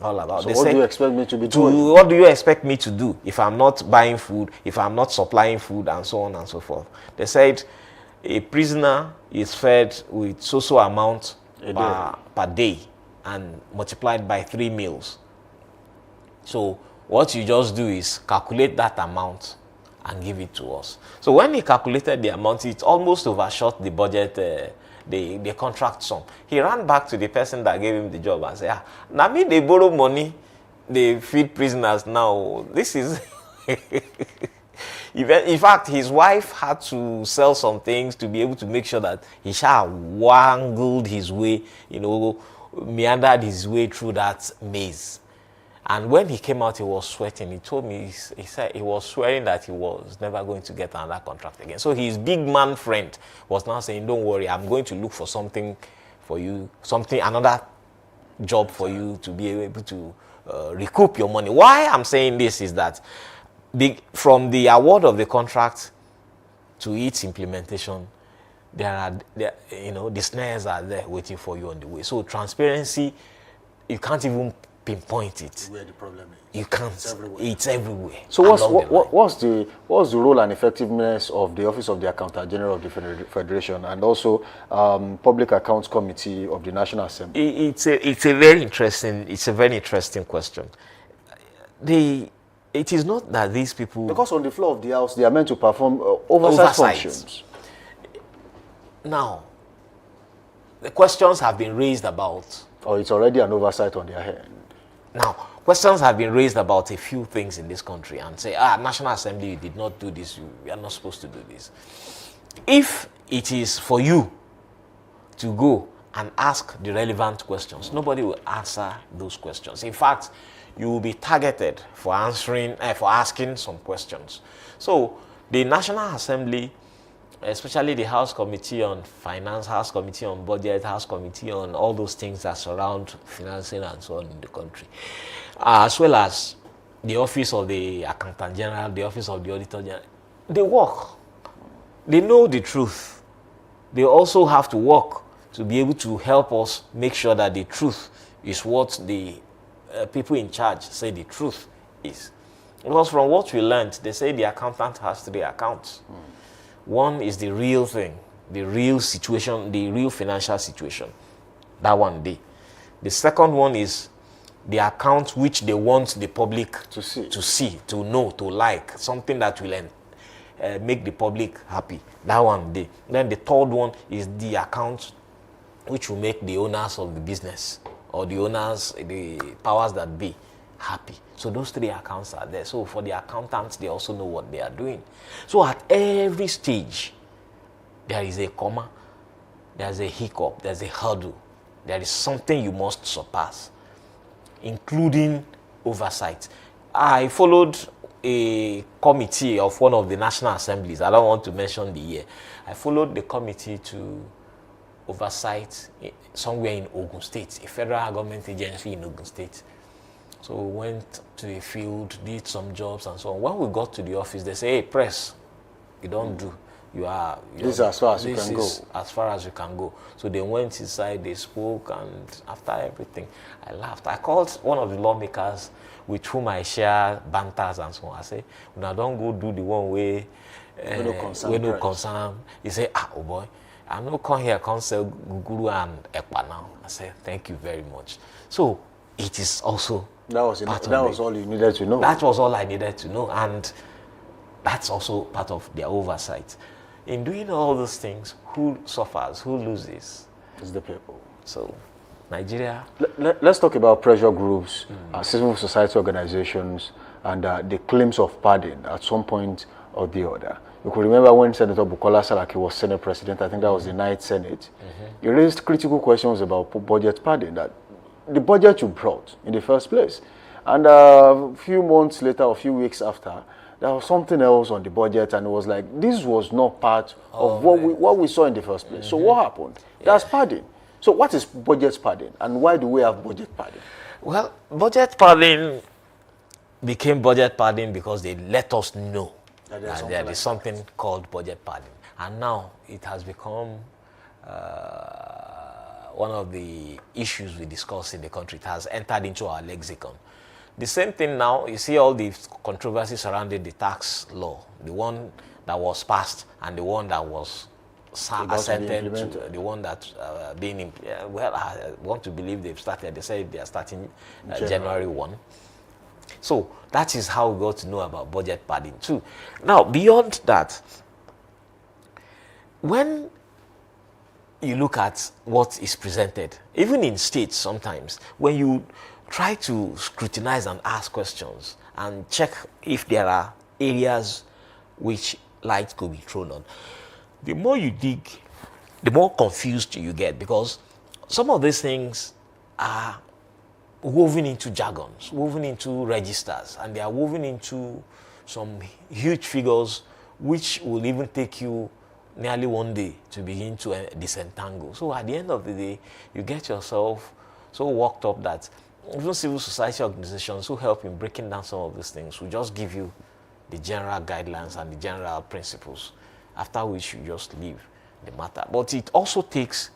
all about? So what do you expect me to be doing? What do you expect me to do if I'm not buying food, if I'm not supplying food, and so on and so forth? They said a prisoner is fed with so amount per day and multiplied by 3 meals. So what you just do is calculate that amount and give it to us. So when he calculated the amount, it almost overshot the budget, the contract sum. He ran back to the person that gave him the job and said, now me they borrow money, they feed prisoners now. This is... In fact, his wife had to sell some things to be able to make sure that he wangled his way, meandered his way through that maze. And when he came out, he was sweating. He told me, he said he was swearing that he was never going to get another contract again. So his big man friend was now saying, don't worry, I'm going to look for something for you, another job for you to be able to recoup your money. Why I'm saying this is that from the award of the contract to its implementation, the snares are there waiting for you on the way. So transparency, you can't even pinpoint it. Where the problem is. You can't. It's everywhere. So what's the role and effectiveness of the Office of the Accountant General of the Federation and also Public Accounts Committee of the National Assembly? It's a very interesting question. It is not that these people... Because on the floor of the House, they are meant to perform oversight functions. Now, the questions have been raised about... Or it's already an oversight on their hand. Now, questions have been raised about a few things in this country and say, National Assembly, you did not do this, you are not supposed to do this. If it is for you to go and ask the relevant questions, nobody will answer those questions. In fact, you will be targeted for asking some questions. So the National Assembly, especially the House Committee on Finance, House Committee on Budget, House Committee on all those things that surround financing and so on in the country, as well as the Office of the Accountant General, the Office of the Auditor General, they work. They know the truth. They also have to work to be able to help us make sure that the truth is what the people in charge say the truth is. Because from what we learned, they say the accountant has 3 accounts. One is the real thing, the real situation, the real financial situation. That one day. The second one is the account which they want the public to see, to know, to like, something that will make the public happy. That one day. Then the third one is the account which will make the owners of the business or the owners, the powers that be, happy. So those 3 accounts are there. So for the accountants, they also know what they are doing. So at every stage, there is a comma, there's a hiccup, there's a hurdle. There is something you must surpass, including oversight. I followed a committee of one of the national assemblies. I don't want to mention the year. I followed the committee to oversight somewhere in Ogun State, a federal government agency in Ogun State. So we went to the field, did some jobs and so on. When we got to the office, they say, hey, press, you don't do. This is as far as you can go. As far as you can go. So they went inside, they spoke, and after everything, I laughed. I called one of the lawmakers with whom I share banters and so on. I say, "Now don't go do the one way we no concern." He say, "Oh boy, I'm not come here, come sell guguru and ekpa now." I say, "Thank you very much." So it is also that was all you needed to know. That was all I needed to know, and that's also part of their oversight. In doing all those things, who suffers, who loses? It's the people. So, Nigeria. Let's talk about pressure groups, civil society organizations, and the claims of pardon at some point or the other. You could remember when Senator Bukola Saraki was Senate President, I think that was the 9th Senate, he raised critical questions about budget pardon, that the budget you brought in the first place. And a few months later, a few weeks after, there was something else on the budget, and it was like, this was not part of what we saw in the first place. So what happened? That's pardon. So what is budget pardon, and why do we have budget pardon? Well, budget pardon became budget pardon because they let us know that there is something called budget pardon. And now it has become one of the issues we discuss in the country. It has entered into our lexicon. The same thing now, you see all the controversy surrounding the tax law, the one that was passed and the one that was assented to, the one that being, well, I want to believe they've started, they say they are starting January 1. So that is how we got to know about budget padding too. Now, beyond that, when you look at what is presented, even in states sometimes, when you try to scrutinize and ask questions and check if there are areas which light could be thrown on, the more you dig, the more confused you get, because some of these things are woven into jargons, woven into registers, and they are woven into some huge figures which will even take you nearly one day to begin to disentangle. So at the end of the day, you get yourself so worked up that even civil society organizations who help in breaking down some of these things will just give you the general guidelines and the general principles, after which you just leave the matter. But it also takes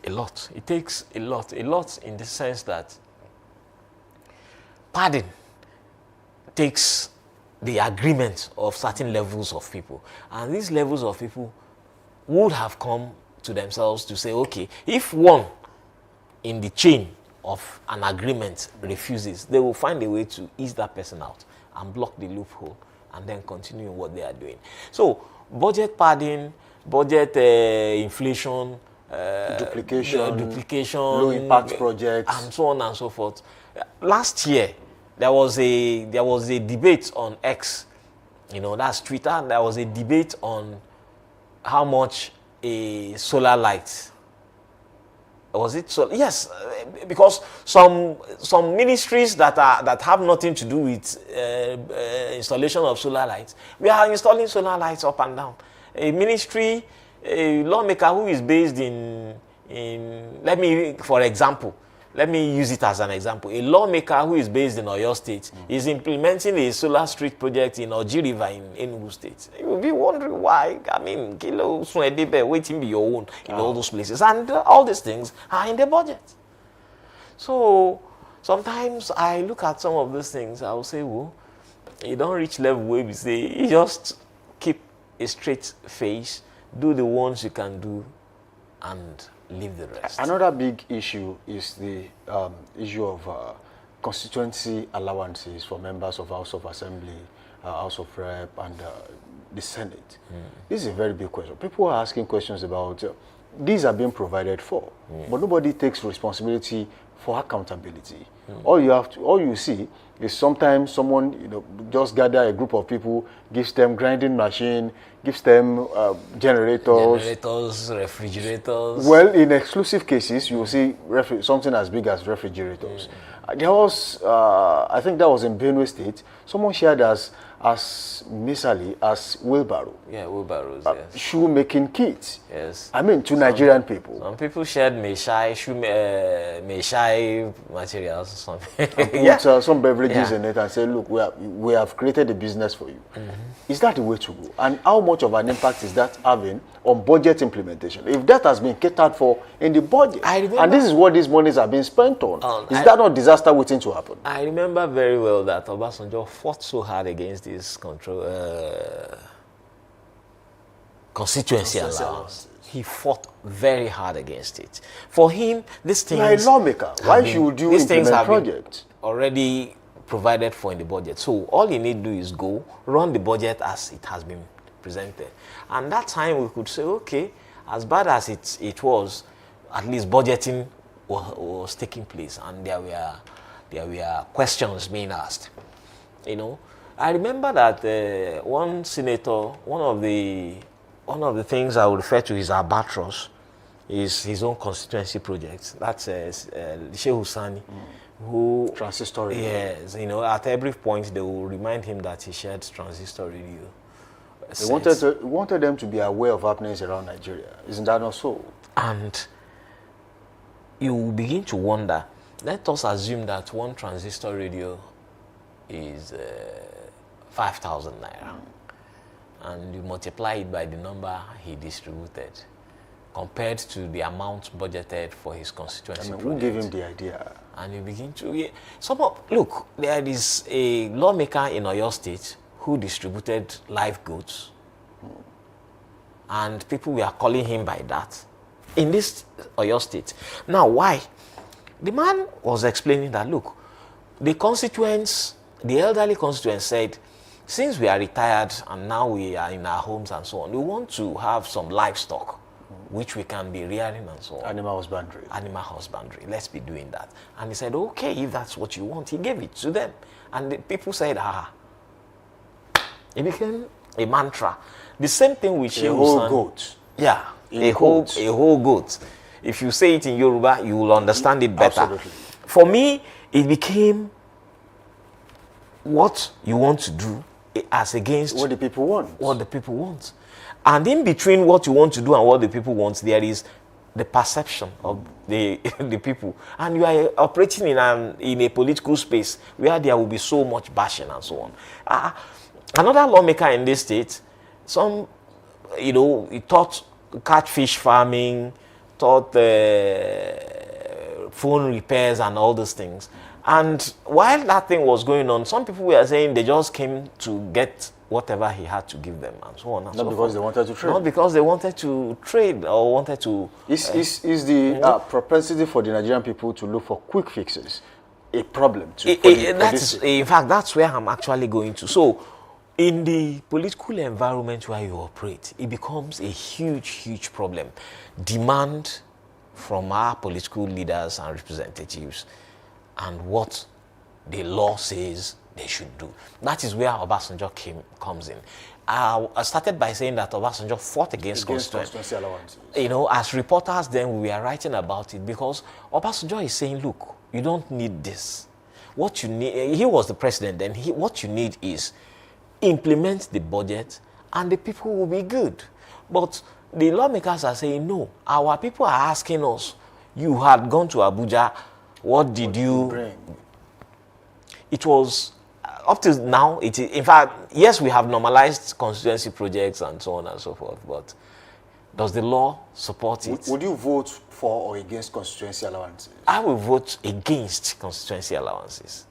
a lot. It takes a lot in the sense that pardon takes the agreement of certain levels of people. And these levels of people would have come to themselves to say, okay, if one in the chain of an agreement refuses, they will find a way to ease that person out and block the loophole and then continue what they are doing. So budget padding, budget inflation, duplication, low impact projects, and so on and so forth. Last year, there was a debate on X, that's Twitter, and there was a debate on how much a solar light. Was it so? Yes, because some ministries that have nothing to do with installation of solar lights, we are installing solar lights up and down. A ministry, a lawmaker who is based in let me use it as an example. A lawmaker who is based in Oyo State is implementing a solar street project in Oji River in Enugu State. You will be wondering why. I mean, Kilo Sunedibe waiting be your own in all those places. And all these things are in the budget. So sometimes I look at some of these things, I will say, well, you don't reach level where we say, you just keep a straight face, do the ones you can do, and leave the rest. Another big issue is the issue of constituency allowances for members of House of Assembly, House of Rep, and the Senate. This is a very big question. People are asking questions about these are being provided for, but nobody takes responsibility for accountability. All you see is sometimes someone just gather a group of people, gives them grinding machine, gives them generators, refrigerators. Well, in exclusive cases, you will see something as big as refrigerators. There was, I think that was in Benue State, someone shared as as misally as wheelbarrow. Yeah, wheelbarrows, yes. Shoemaking kits. Yes. I mean, to Nigerian people. Some people shared meshai materials or something. And put some beverages in it and say, look, we have created a business for you. Is that the way to go? And how much of an impact is that having on budget implementation? If that has been catered for in the budget, and this is what these monies are being spent on, is that not disaster waiting to happen? I remember very well that Obasanjo fought so hard against this constituency allowance. He fought very hard against it. For him, these things... You are a lawmaker. Why should you implement projects? Already provided for in the budget. So all you need to do is go, run the budget as it has been presented. And that time we could say, okay, as bad as it was, at least budgeting was taking place, and there were questions being asked. You know, I remember that one senator, one of the things I would refer to is albatross, is his own constituency project. That's Sheikh Husani, who transistor radio. Yes, you know, at every point they will remind him that he shared transistor radio. They wanted them to be aware of happenings around Nigeria. Isn't that not so? And you will begin to wonder. Let us assume that one transistor radio is 5,000 naira, and you multiply it by the number he distributed, compared to the amount budgeted for his constituency. Who gave him the idea? And you begin to look. There is a lawmaker in Oyo State who distributed live goods, and people were calling him by that in this Oyo State. Now, why? The man was explaining that, look, the constituents, the elderly constituents said, since we are retired and now we are in our homes and so on, we want to have some livestock which we can be rearing and so on. Animal husbandry. Animal husbandry. Let's be doing that. And he said, okay, if that's what you want. He gave it to them. And the people said, it became a mantra. The same thing with Sheikh Hussain. A whole goat. Yeah, a whole goat. If you say it in Yoruba, you will understand it better. Absolutely. For me, it became what you want to do as against what the people want. What the people want. And in between what you want to do and what the people want, there is the perception of the people. And you are operating in a political space where there will be so much bashing and so on. Another lawmaker in this state, he taught catfish farming, taught phone repairs and all those things. And while that thing was going on, some people were saying they just came to get whatever he had to give them and so on and so forth. Not because they wanted to trade. Not because they wanted to trade or wanted to... Is the propensity for the Nigerian people to look for quick fixes a problem? In fact, that's where I'm actually going to. So, in the political environment where you operate, it becomes a huge, huge problem. Demand from our political leaders and representatives and what the law says they should do. That is where Obasanjo comes in. I started by saying that Obasanjo fought against constituency allowances. You know, as reporters then we were writing about it because Obasanjo is saying, look, you don't need this. What you need, he was the president then, what you need is implement the budget and the people will be good. But the lawmakers are saying, no, our people are asking us, you had gone to Abuja, what did you bring? It was, up to now, in fact, yes, we have normalized constituency projects and so on and so forth, but does the law support it? Would you vote for or against constituency allowances? I will vote against constituency allowances.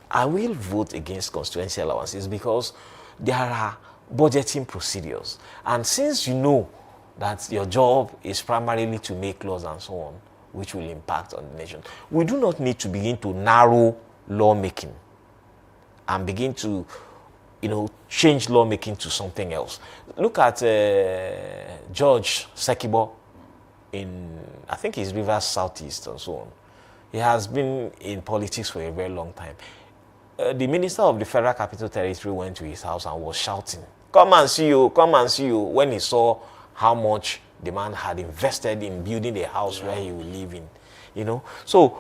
I will vote against constituency allowances because there are budgeting procedures. And since you know that your job is primarily to make laws and so on, which will impact on the nation, we do not need to begin to narrow lawmaking and begin to, change lawmaking to something else. Look at George Sekibo in, I think he's Rivers Southeast and so on. He has been in politics for a very long time. The minister of the Federal Capital Territory went to his house and was shouting, come and see you, when he saw how much the man had invested in building a house where he would live in, So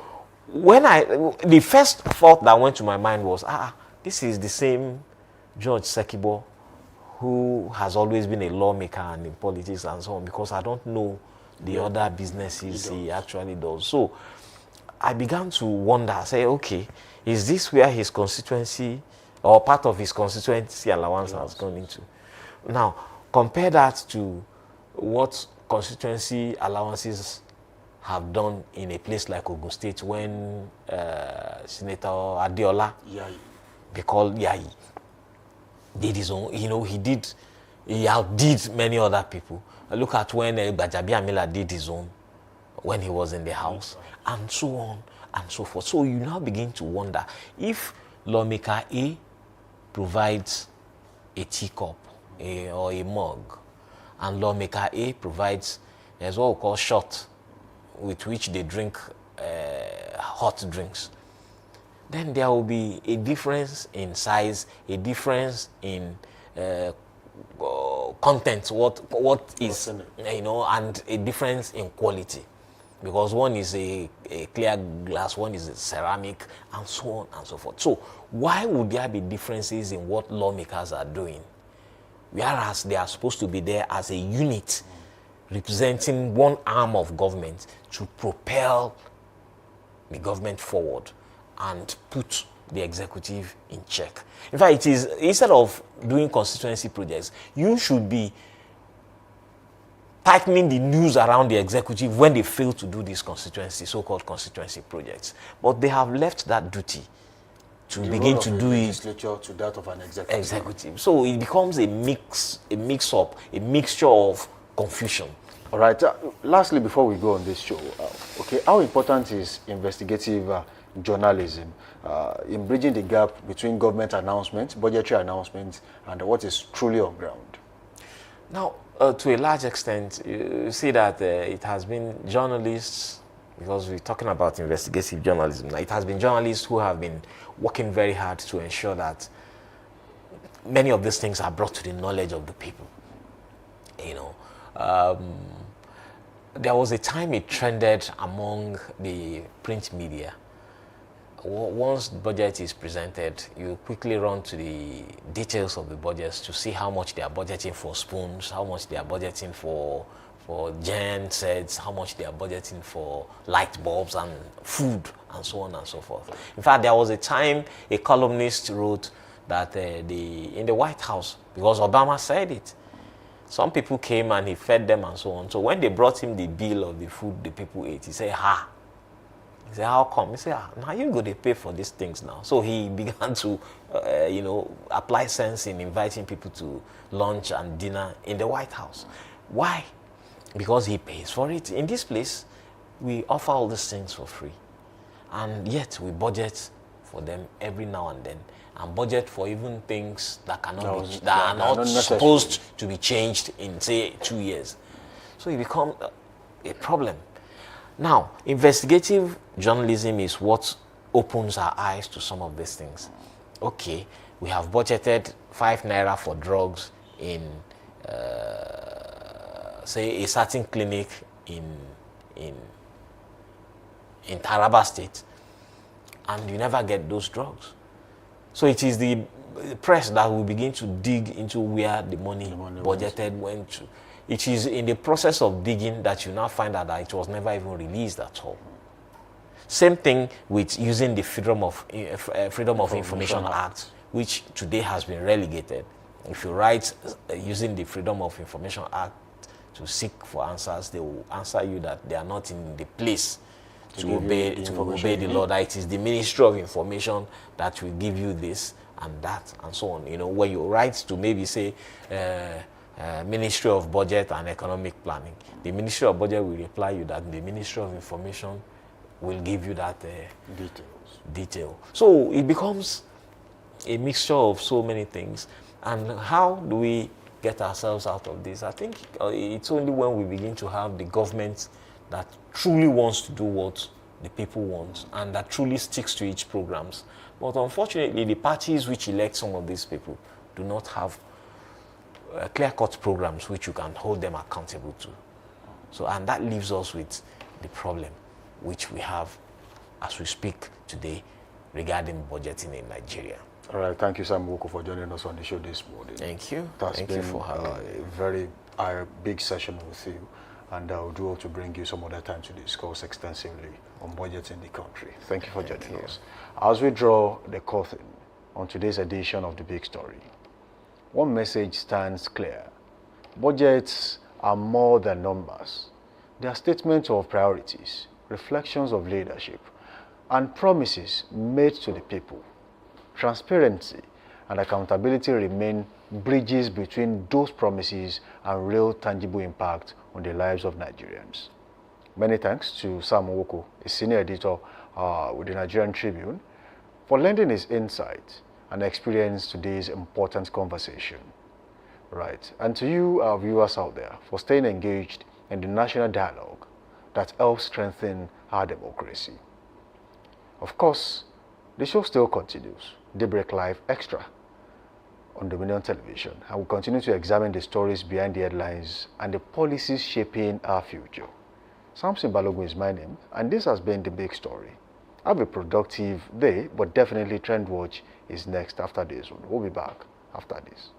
when the first thought that went to my mind was, this is the same George Sekibo, who has always been a lawmaker and in politics and so on, because I don't know the other businesses he actually does. So I began to wonder, say, okay, is this where his constituency or part of his constituency allowance has gone into? Now, compare that to what constituency allowances have done in a place like Ogun State when Senator Adeola, they call Yayi, did his own, he outdid many other people. Look at when Bajabi Amila did his own when he was in the house, and so on and so forth. So you now begin to wonder if lawmaker A provides a teacup or a mug, and lawmaker A provides, there's what we call shot, with which they drink hot drinks, then there will be a difference in size, a difference in content, what is, and a difference in quality, because one is a clear glass, one is a ceramic, and so on and so forth. So why would there be differences in what lawmakers are doing, whereas they are supposed to be there as a unit representing one arm of government to propel the government forward and put the executive in check? In fact, it is, instead of doing constituency projects, you should be tightening the noose around the executive when they fail to do these so-called constituency projects. But they have left that duty to begin to do it to that of an executive. So it becomes a mix-up, a mixture of confusion. All right. Lastly, before we go on this show, okay, how important is investigative journalism in bridging the gap between government announcements, budgetary announcements, and what is truly on ground? Now, to a large extent, you see that it has been journalists, because we're talking about investigative journalism now, it has been journalists who have been working very hard to ensure that many of these things are brought to the knowledge of the people. There was a time it trended among the print media. Once the budget is presented, you quickly run to the details of the budgets to see how much they are budgeting for spoons, how much they are budgeting for gen sets, how much they are budgeting for light bulbs and food, and so on and so forth. In fact, there was a time a columnist wrote that in the White House, because Obama said it, some people came and he fed them and so on. So when they brought him the bill of the food the people ate, he said, ha. He said, how come? He said, now you go to pay for these things now. So he began to, apply sense in inviting people to lunch and dinner in the White House. Why? Because he pays for it. In this place, we offer all these things for free. And yet we budget for them every now and then, and budget for even things that are not supposed to be changed in, say, 2 years. So it becomes a problem. Now, investigative journalism is what opens our eyes to some of these things. Okay, we have budgeted 5 naira for drugs in, say, a certain clinic in Taraba State, and you never get those drugs. So it is the press that will begin to dig into where the money budgeted went to. It is in the process of digging that you now find out that it was never even released at all. Same thing with using the Freedom of Information Act, which today has been relegated. If you write using the Freedom of Information Act to seek for answers, they will answer you that they are not in the place to obey the law, that it is the Ministry of Information that will give you this and that and so on. When you write to maybe say Ministry of Budget and Economic Planning, the Ministry of Budget will reply you that the Ministry of Information will give you that detail. So it becomes a mixture of so many things. And how do we get ourselves out of this? I think it's only when we begin to have the government that truly wants to do what the people want and that truly sticks to its programs. But unfortunately, the parties which elect some of these people do not have clear-cut programs which you can hold them accountable to. So, and that leaves us with the problem which we have as we speak today regarding budgeting in Nigeria. All right, thank you, Sam Woko, for joining us on the show this morning. Thank you. That's Thank been you for having me. a very big session with you, and I would hope to bring you some other time to discuss extensively on budgets in the country. Thank you for joining us. As we draw the curtain on today's edition of The Big Story, one message stands clear. Budgets are more than numbers. They are statements of priorities, reflections of leadership, and promises made to the people. Transparency and accountability remain bridges between those promises and real tangible impact on the lives of Nigerians. Many thanks to Sam Woko, a senior editor with the Nigerian Tribune, for lending his insight and experience to today's important conversation. Right, and to you, our viewers out there, for staying engaged in the national dialogue that helps strengthen our democracy. Of course, the show still continues, Daybreak Live Extra, on Dominion Television, and we'll continue to examine the stories behind the headlines and the policies shaping our future. Samson Balogun is my name, and this has been The Big Story. Have a productive day, but definitely Trend Watch is next after this one. We'll be back after this.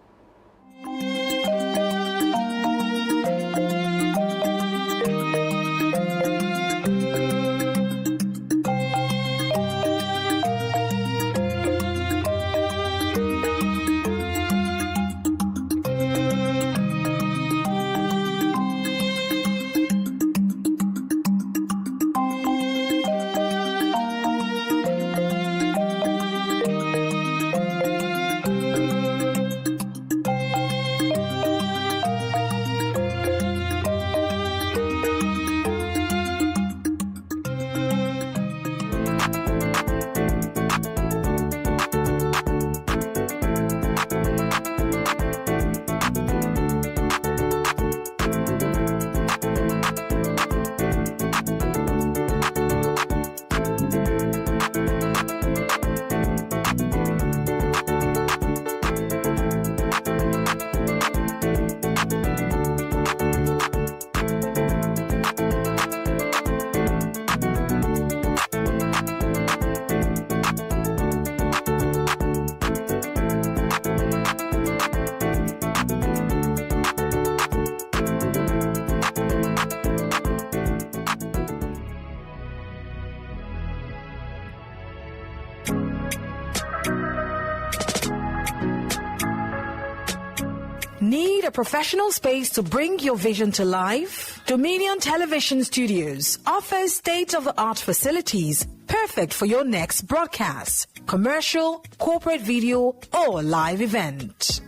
Need a professional space to bring your vision to life? Dominion Television Studios offers state-of-the-art facilities perfect for your next broadcast, commercial, corporate video, or live event.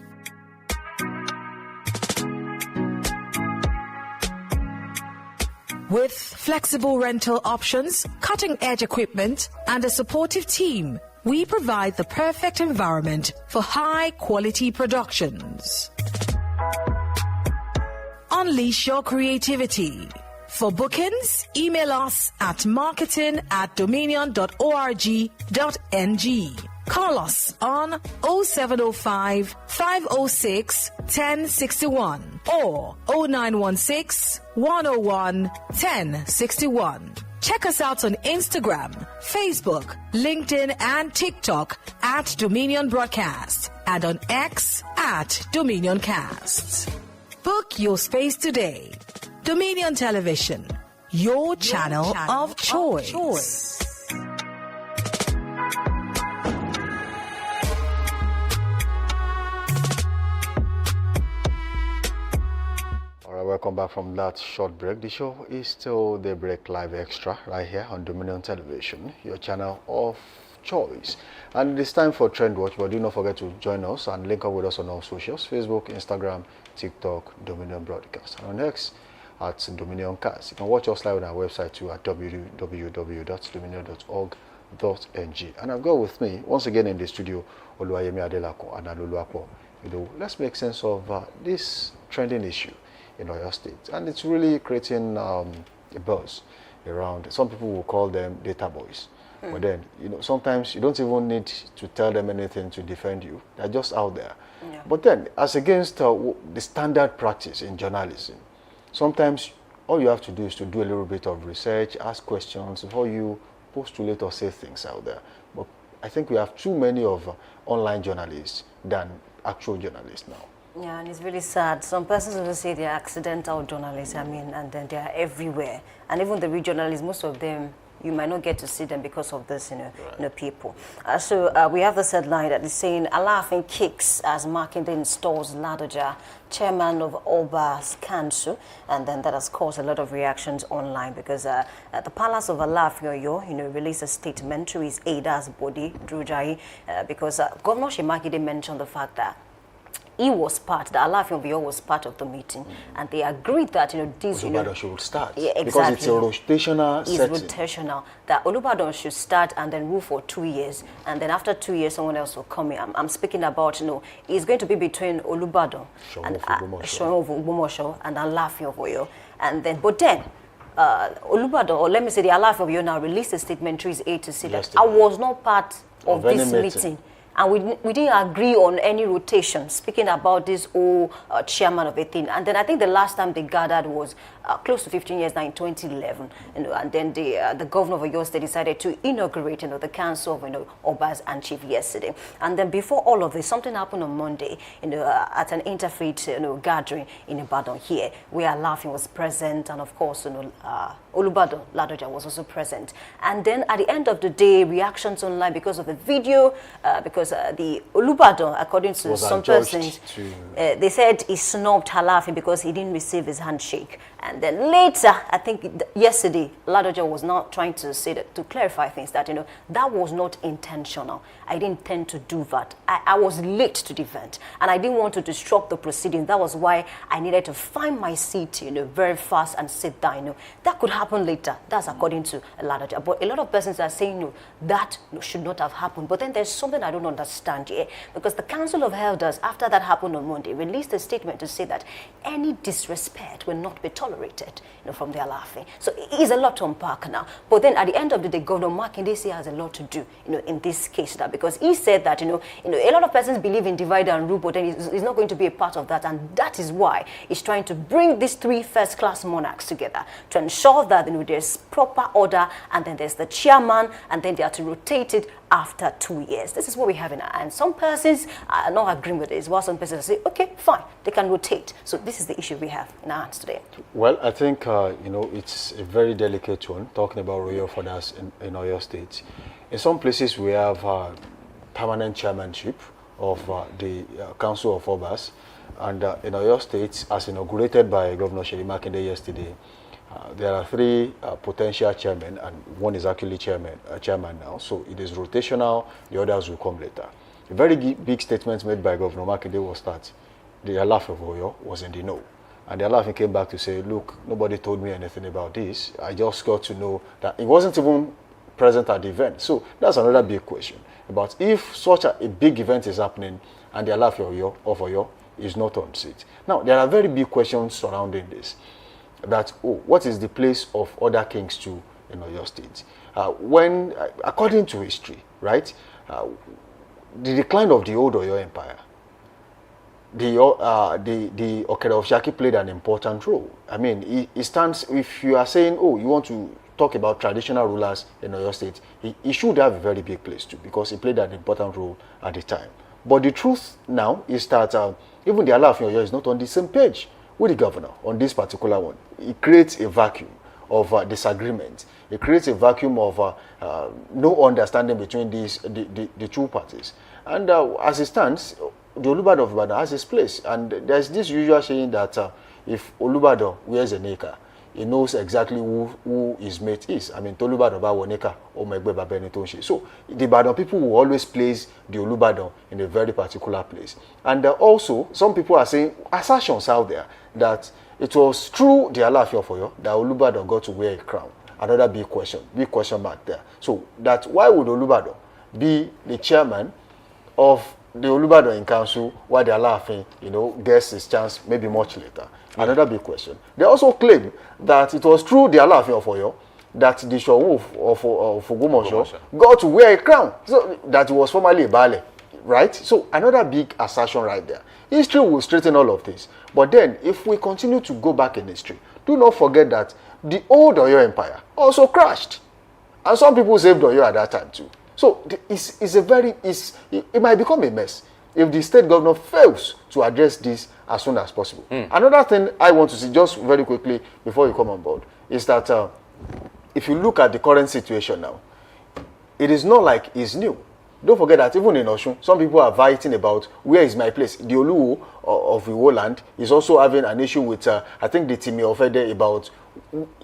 With flexible rental options, cutting-edge equipment, and a supportive team, we provide the perfect environment for high-quality productions. Unleash your creativity. For bookings, email us at marketing@dominion.org.ng. Call us on 0705 506 1061 or 0916 101 1061. Check us out on Instagram, Facebook, LinkedIn, and TikTok at Dominion Broadcast and on X at Dominioncast. Book your space today. Dominion Television, your channel of choice. Welcome back from that short break. The show is still Daybreak Live Extra right here on Dominion Television, your channel of choice. And it's time for Trend Watch, but do not forget to join us and link up with us on all socials: Facebook, Instagram, TikTok, Dominion Broadcast, and on X at Dominion Cast. You can watch us live on our website too at www.dominion.org.ng. And I've got with me once again in the studio Oluwayemi Adelako and Aluluapo. Let's make sense of this trending issue in Oyo State, and it's really creating a buzz around. Some people will call them data boys, but then sometimes you don't even need to tell them anything to defend you. They're just out there. Yeah. But then, as against the standard practice in journalism, sometimes all you have to do is to do a little bit of research, ask questions before you postulate or say things out there. But I think we have too many of online journalists than actual journalists now. Yeah, and it's really sad. Some persons will say they're accidental journalists, I mean, and then they're everywhere. And even the real journalists, most of them, you might not get to see them because of this, people. So we have this headline that is saying, Alaafin kicks as Makinde installs Ladoja, chairman of Oba's Council. And then that has caused a lot of reactions online because the Palace of Alaafin Oyo, released a statement to his aider's body, Drujai, because Governor Shemakinde mentioned the fact that he was part, the Alaafin of Oyo was part of the meeting, and they agreed that, this, Olubadan should start. Yeah, exactly. Because it's a rotational setting. It's rotational. That Olubadan should start and then rule for 2 years, and then after 2 years, someone else will come in. I'm speaking about, it's going to be between Olubadan and Ogbomoso and Alaafin of Oyo. And then, but then, Olubadan, or let me say the Alaafin of Oyo now released a statement to his aide to say that I was not part of this meeting. And we didn't agree on any rotation, speaking about this whole chairman of a thing. And then I think the last time they gathered was close to 15 years now, in 2011. And then the governor of Oyo State decided to inaugurate the council of Obas and Chief yesterday. And then before all of this, something happened on Monday at an interfaith gathering in Ibadan here, where Alaafin was present, and of course Olubadan Ladoja was also present. And then at the end of the day, reactions online because of the video, because the Olubadan, according to some persons, they said he snubbed Alaafin because he didn't receive his handshake. And then later, I think yesterday, Ladoja was now trying to say that, to clarify things, that, that was not intentional. I didn't intend to do that. I was late to the event, and I didn't want to disrupt the proceedings. That was why I needed to find my seat, very fast and sit down. That could happen later. That's according to Ladoja. But a lot of persons are saying, no, that should not have happened. But then there's something I don't understand here, because the Council of Elders, after that happened on Monday, released a statement to say that any disrespect will not be tolerated, from the Alaafin. So it is a lot to unpack now. But then at the end of the day, Governor Makinde has a lot to do, in this case, because he said that, a lot of persons believe in divide and rule, but then he's not going to be a part of that, and that is why he's trying to bring these 3 first-class monarchs together to ensure that there's proper order, and then there's the chairman, and then they are to rotate it after 2 years. This is what we have in our hands. Some persons are not agreeing with this, while some persons say, okay, fine, they can rotate. So this is the issue we have in our hands today. Well, I think, it's a very delicate one, talking about royal fathers in Oyo State. In some places, we have permanent chairmanship of the Council of Obas, and in Oyo State, as inaugurated by Governor Seyi Makinde yesterday, there are 3 potential chairmen, and one is actually chairman now. So it is rotational. The others will come later. A very big statement made by Governor Makinde was that the Alaafin of Oyo was in the know. And the Alaafin came back to say, look, nobody told me anything about this. I just got to know that he wasn't even present at the event. So that's another big question about if such a big event is happening and the Alaafin of Oyo is not on seat. Now, there are very big questions surrounding this. That, what is the place of other kings too in Oyo State? When, according to history, right, the decline of the old Oyo Empire, the Okere of Shaki played an important role. I mean, it stands, if you are saying, you want to talk about traditional rulers in Oyo State, he should have a very big place too, because he played an important role at the time. But the truth now is that even the Alaafin of Oyo is not on the same page with the governor on this particular one. It creates a vacuum of disagreement. It creates a vacuum of no understanding between the 2 parties. And as it stands, the Olubadan of Ibadan has his place. And there's this usual saying that if Olubadan wears a nika, he knows exactly who his mate is. I mean, Olubadan ba woneka o megbe babeni tonse. So the Ibadan people will always place the Olubadan in a very particular place. And also, some people are saying assertions out there that it was through the Alaafin of Oyo that Olubadan got to wear a crown. Another big question mark there. So that why would Olubadan be the chairman of the Olubadan in council while the Alaafin, gets his chance maybe much later? Another big question. They also claim that it was through the Alaafin of Oyo that the Showu of Ogbomoso got to wear a crown. So that was formerly a Baale, right? So another big assertion right there. History will straighten all of this. But then, if we continue to go back in history, do not forget that the old Oyo Empire also crashed. And some people saved Oyo at that time too. So it might become a mess if the state governor fails to address this as soon as possible. Another thing I want to see, just very quickly before you come on board, is that if you look at the current situation now, it is not like it's new. Don't forget that even in Osun, some people are fighting about where is my place. The Oluwo of Iwo land is also having an issue with, I think, the Timi Ofede about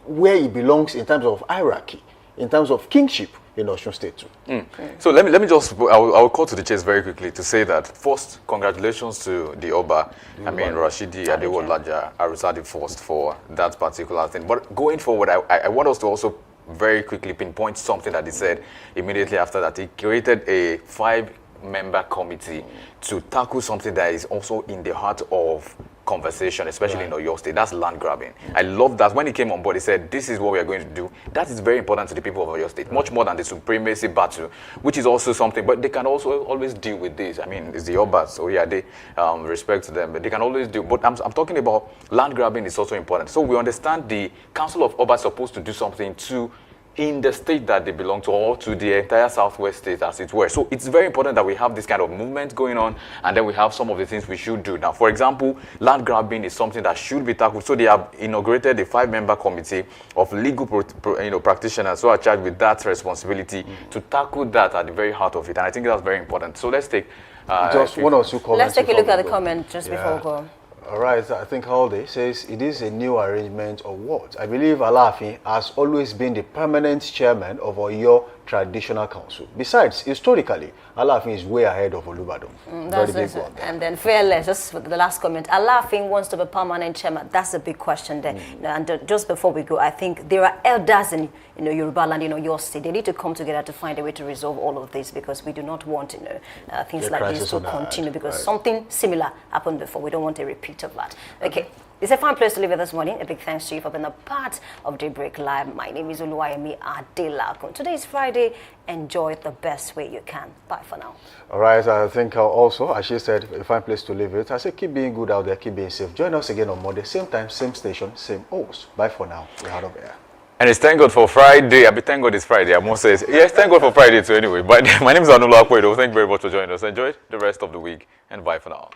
where he belongs in terms of hierarchy, in terms of kingship in Osun State too. So let me just, I'll call to the chase very quickly to say that first, congratulations to the Oba, Rashidi Adewolaja Arusadi first for that particular thing. But going forward, I want us to also very quickly pinpoint something that he said immediately after that. He created a 5-member committee to tackle something that is also in the heart of conversation, especially in Oyo State. That's land grabbing. I love that. When he came on board, he said, this is what we are going to do. That is very important to the people of Oyo State, much more than the supremacy battle, which is also something. But they can also always deal with this. I mean, it's the Obas, so yeah, they respect to them, but they can always do. But I'm talking about land grabbing is also important. So we understand the Council of Obas is supposed to do something to in the state that they belong to, or to the entire southwest state, as it were. So it's very important that we have this kind of movement going on, and then we have some of the things we should do. Now, for example, land grabbing is something that should be tackled. So they have inaugurated a 5-member committee of legal practitioners who are charged with that responsibility to tackle that at the very heart of it. And I think that's very important. So let's take just one or two comments. Let's take a look at the comment just before we go. All right, I think Halde says it is a new arrangement of what? I believe Alaafin has always been the permanent chairman of Oyo Traditional Council. Besides, historically, Alaafin is way ahead of Olubadan. Very big one. And then Fearless, just for the last comment, Alaafin wants to be permanent chairman. That's a big question there. And just before we go, I think there are elders in Yoruba land, your state. They need to come together to find a way to resolve all of this, because we do not want things like this to continue, because something similar happened before. We don't want a repeat of that. Okay. It's a fun place to live this morning. A big thanks to you for being a part of Daybreak Live. My name is Oluwayemi Adelakun. Today is Friday. Enjoy it the best way you can. Bye for now. All right, I think also, as she said, a fine place to live it. I say keep being good out there, keep being safe. Join us again on Monday, same time, same station, same host. Bye for now. We're out of here. And it's thank God for Friday. Thank God it's Friday. I must say, yes, thank God for Friday too anyway. But my name is Anulu Akwedo. Thank you very much for joining us. Enjoy the rest of the week and bye for now.